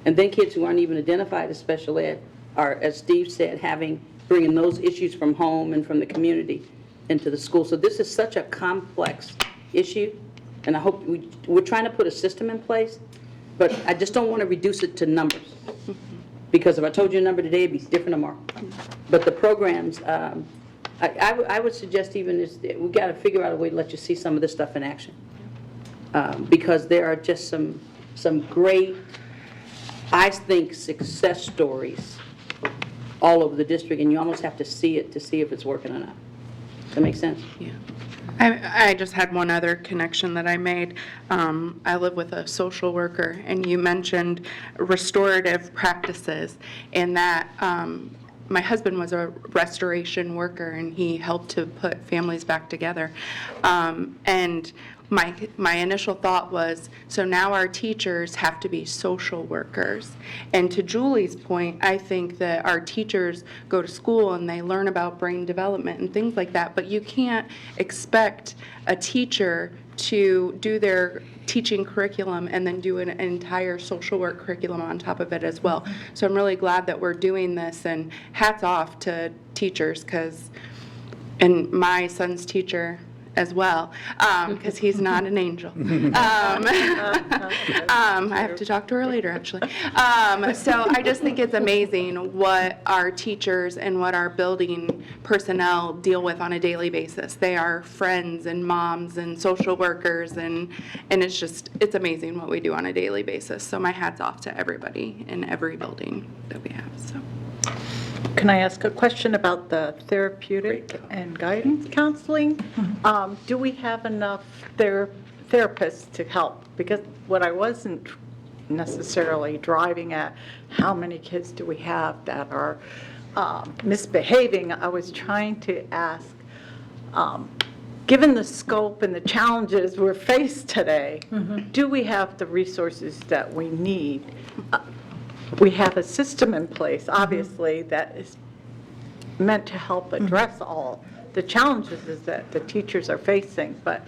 And then kids who aren't even identified as special ed are, as Steve said, bringing those issues from home and from the community into the school. So this is such a complex issue, and I hope we're trying to put a system in place, but I just don't want to reduce it to numbers. Because if I told you a number today, it'd be different tomorrow. But the programs, I would suggest even we got to figure out a way to let you see some of this stuff in action. Because there are just some great, I think, success stories all over the district, and you almost have to see it to see if it's working or not. Does that make sense?
Yeah. I just had one other connection that I made. I live with a social worker, and you mentioned restorative practices, and that my husband was a restoration worker, and he helped to put families back together. And my initial thought was, so now our teachers have to be social workers. And to Julie's point, I think that our teachers go to school and they learn about brain development and things like that, but you can't expect a teacher to do their teaching curriculum and then do an entire social work curriculum on top of it as well. So I'm really glad that we're doing this, and hats off to teachers, and my son's teacher as well, because he's not an angel. I have to talk to her later, actually. So I just think it's amazing what our teachers and what our building personnel deal with on a daily basis. They are friends and moms and social workers, and it's amazing what we do on a daily basis. So my hat's off to everybody in every building that we have. So.
Can I ask a question about the therapeutic and guidance counseling? Do we have enough therapists to help? Because what I wasn't necessarily driving at, how many kids do we have that are misbehaving? I was trying to ask, given the scope and the challenges we're faced today, do we have the resources that we need? We have a system in place, obviously, that is meant to help address all the challenges that the teachers are facing, but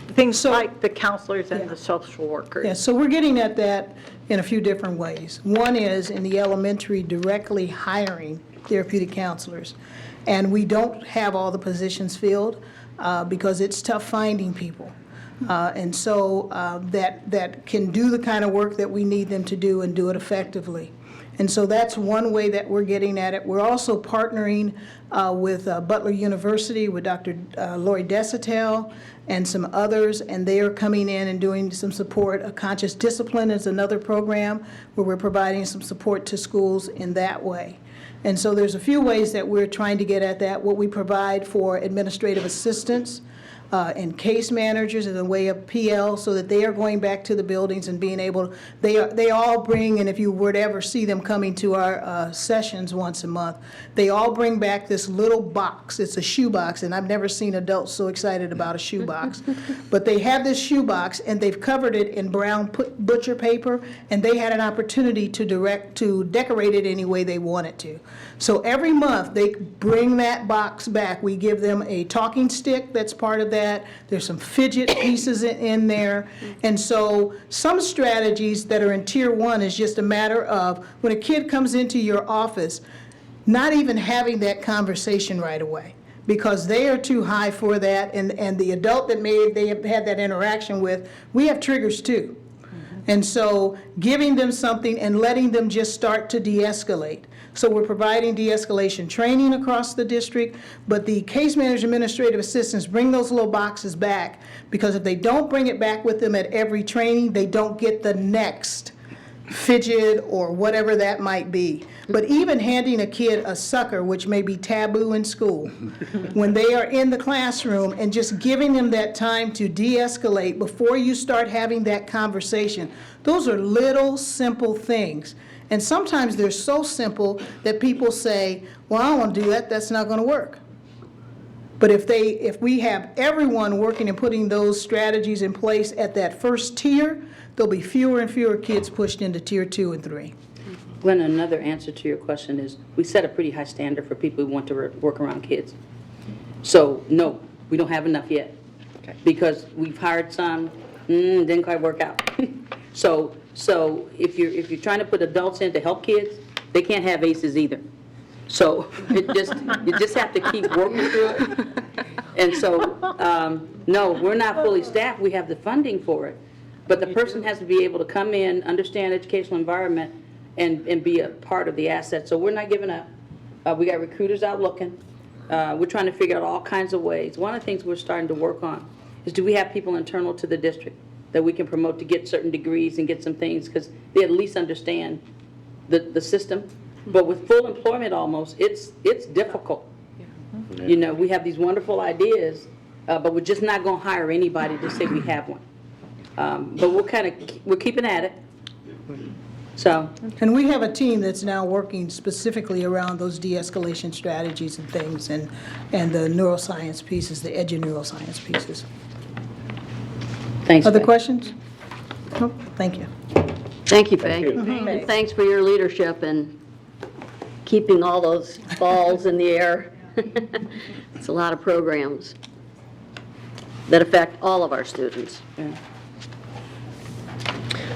things like the counselors and the social workers.
Yeah, so we're getting at that in a few different ways. One is in the elementary, directly hiring therapeutic counselors. And we don't have all the positions filled because it's tough finding people. And so that can do the kind of work that we need them to do and do it effectively. And so that's one way that we're getting at it. We're also partnering with Butler University, with Dr. Lori Desatel and some others, and they are coming in and doing some support. A Conscious Discipline is another program where we're providing some support to schools in that way. And so there's a few ways that we're trying to get at that. What we provide for administrative assistance, and case managers in the way of PL, so that they are going back to the buildings and being able, they all bring, and if you were to ever see them coming to our sessions once a month, they all bring back this little box. It's a shoe box, and I've never seen adults so excited about a shoe box. But they have this shoe box, and they've covered it in brown butcher paper, and they had an opportunity to decorate it any way they wanted to. So every month, they bring that box back. We give them a talking stick that's part of that. There's some fidget pieces in there. And so some strategies that are in Tier 1 is just a matter of when a kid comes into your office, not even having that conversation right away, because they are too high for that, and the adult that they have had that interaction with, we have triggers too. And so giving them something and letting them just start to de-escalate. So we're providing de-escalation training across the district, but the case manager administrative assistants bring those little boxes back, because if they don't bring it back with them at every training, they don't get the next fidget or whatever that might be. But even handing a kid a sucker, which may be taboo in school, when they are in the classroom, and just giving them that time to de-escalate before you start having that conversation, those are little simple things. And sometimes they're so simple that people say, well, I don't want to do that, that's not going to work. But if we have everyone working and putting those strategies in place at that first tier, there'll be fewer and fewer kids pushed into Tier 2 and 3.
Glenn, another answer to your question is, we set a pretty high standard for people who want to work around kids. So, no, we don't have enough yet. Okay. Because we've hired some, didn't quite work out. So if you're trying to put adults in to help kids, they can't have aces either. So you just have to keep working through it. And so, no, we're not fully staffed. We have the funding for it. But the person has to be able to come in, understand educational environment, and be a part of the asset. So we're not giving up. We got recruiters out looking. We're trying to figure out all kinds of ways. One of the things we're starting to work on is, do we have people internal to the district that we can promote to get certain degrees and get some things, because they at least understand the system. But with full employment almost, it's difficult. Yeah. You know, we have these wonderful ideas, but we're just not going to hire anybody to say we have one. But we're keeping at it. So.
And we have a team that's now working specifically around those de-escalation strategies and things, and the neuroscience pieces, the edu-neuroscience pieces.
Thanks.
Other questions? Nope. Thank you.
Thank you, Faye. And thanks for your leadership and keeping all those balls in the air. It's a lot of programs that affect all of our students.
Yeah.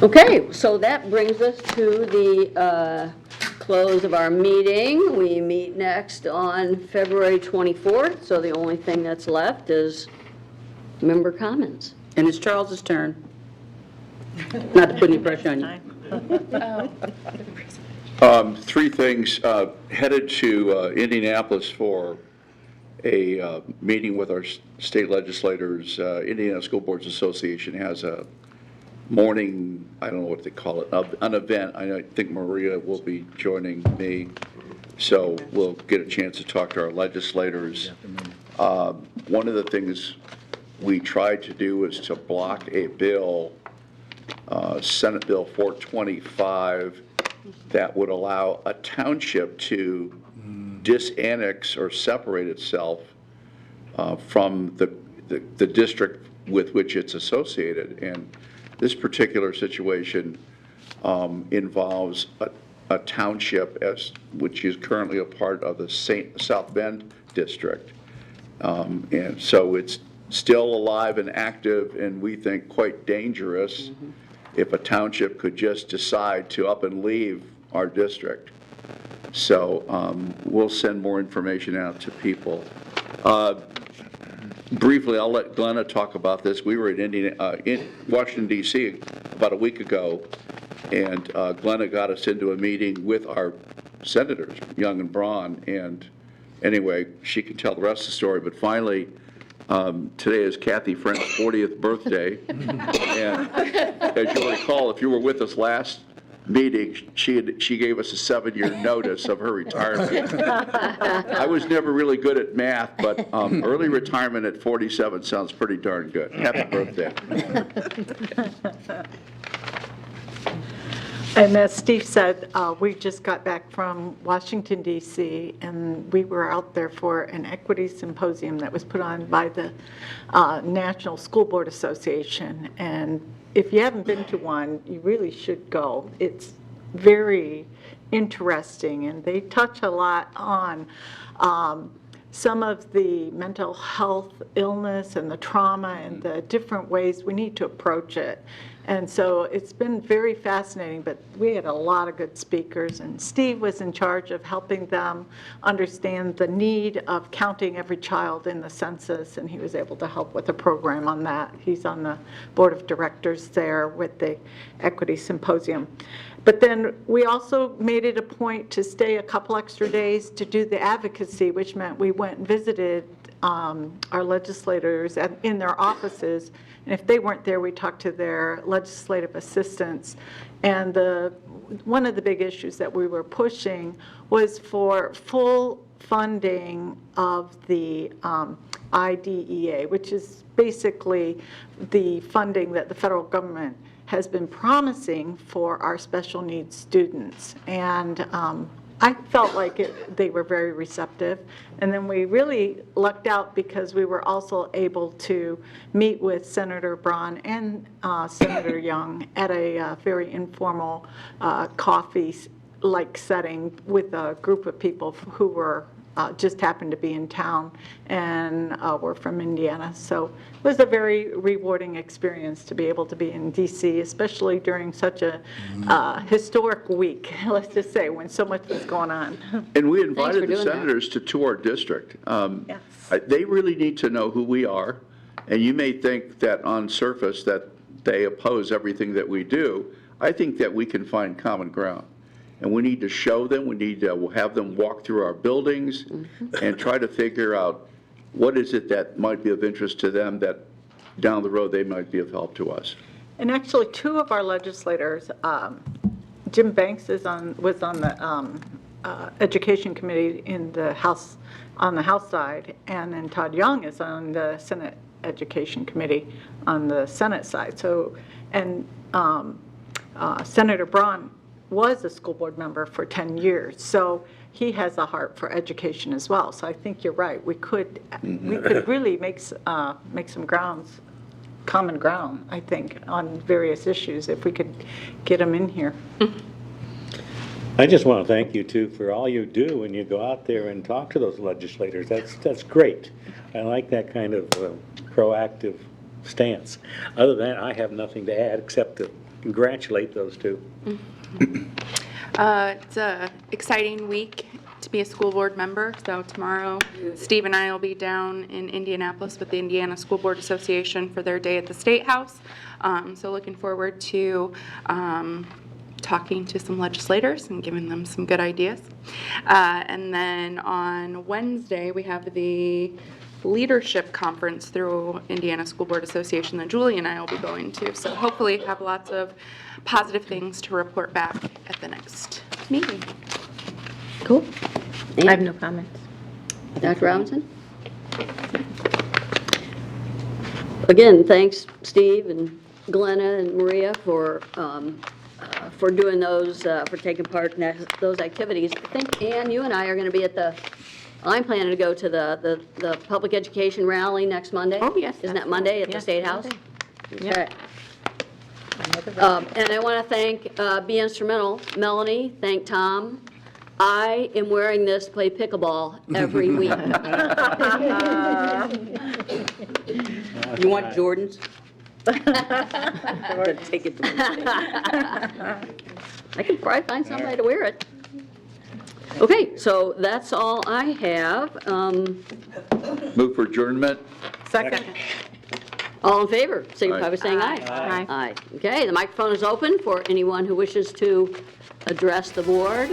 Okay, so that brings us to the close of our meeting. We meet next on February 24th, so the only thing that's left is member comments.
And it's Charles's turn. Not to put any pressure on you.
Three things. Headed to Indianapolis for a meeting with our state legislators. Indiana School Boards Association has a morning, I don't know what they call it, an event. I think Maria will be joining me, so we'll get a chance to talk to our legislators. One of the things we tried to do was to block a bill, Senate Bill 425, that would allow a township to disannex or separate itself from the district with which it's associated. And this particular situation involves a township which is currently a part of the South Bend district. And so it's still alive and active, and we think quite dangerous if a township could just decide to up and leave our district. So we'll send more information out to people. Briefly, I'll let Glenna talk about this. We were in Washington, D.C. about a week ago, and Glenna got us into a meeting with our senators, Young and Braun, and anyway, she can tell the rest of the story, but finally, today is Kathy Friend's 40th birthday, and as you'll recall, if you were with us last meeting, she gave us a 7-year notice of her retirement. I was never really good at math, but early retirement at 47 sounds pretty darn good. Happy birthday.
And as Steve said, we just got back from Washington DC, and we were out there for an equity symposium that was put on by the National School Board Association. And if you haven't been to one, you really should go. It's very interesting, and they touch a lot on some of the mental health illness and the trauma and the different ways we need to approach it. And so it's been very fascinating, but we had a lot of good speakers, and Steve was in charge of helping them understand the need of counting every child in the census, and he was able to help with a program on that. He's on the board of directors there with the Equity Symposium. But then we also made it a point to stay a couple extra days to do the advocacy, which meant we went and visited our legislators in their offices. And if they weren't there, we talked to their legislative assistants. And one of the big issues that we were pushing was for full funding of the IDEA, which is basically the funding that the federal government has been promising for our special needs students. And I felt like they were very receptive. And then we really lucked out because we were also able to meet with Senator Braun and Senator Young at a very informal coffee-like setting with a group of people who were just happened to be in town and were from Indiana. So it was a very rewarding experience to be able to be in DC, especially during such a historic week, let's just say, when so much was going on.
And we invited the senators to tour our district.
Yes.
They really need to know who we are, and you may think that on surface that they oppose everything that we do. I think that we can find common ground. And we need to show them, we need to have them walk through our buildings and try to figure out what is it that might be of interest to them that down the road they might be of help to us.
And actually, two of our legislators, Jim Banks was on the Education Committee in the House, on the House side, and then Todd Young is on the Senate Education Committee on the Senate side. So, and Senator Braun was a school board member for 10 years, so he has a heart for education as well. So I think you're right. We could really make some common ground, I think, on various issues if we could get them in here.
I just want to thank you, too, for all you do when you go out there and talk to those legislators. That's great. I like that kind of proactive stance. Other than that, I have nothing to add except to congratulate those two.
It's an exciting week to be a school board member. So tomorrow, Steve and I will be down in Indianapolis with the Indiana School Board Association for their day at the State House. So looking forward to talking to some legislators and giving them some good ideas. And then on Wednesday, we have the leadership conference through Indiana School Board Association that Julie and I will be going to. So hopefully have lots of positive things to report back at the next meeting.
Cool.
I have no comments.
Dr. Robinson? Again, thanks, Steve and Glenna and Maria for doing those, for taking part in those activities. I think, Ann, you and I are going to be at I'm planning to go to the public education rally next Monday.
Oh, yes.
Isn't that Monday at the
Yes,
State House?
Monday.
Okay. And I want to thank Be Instrumental, Melanie, thank Tom. I am wearing this to play pickleball every week.
You want Jordans? Take it to
I can probably find somebody to wear it. Okay, so that's all I have.
Move for adjournment.
Second.
All in favor, signify by saying aye.
Aye.
Aye. Okay, the microphone is open for anyone who wishes to address the board.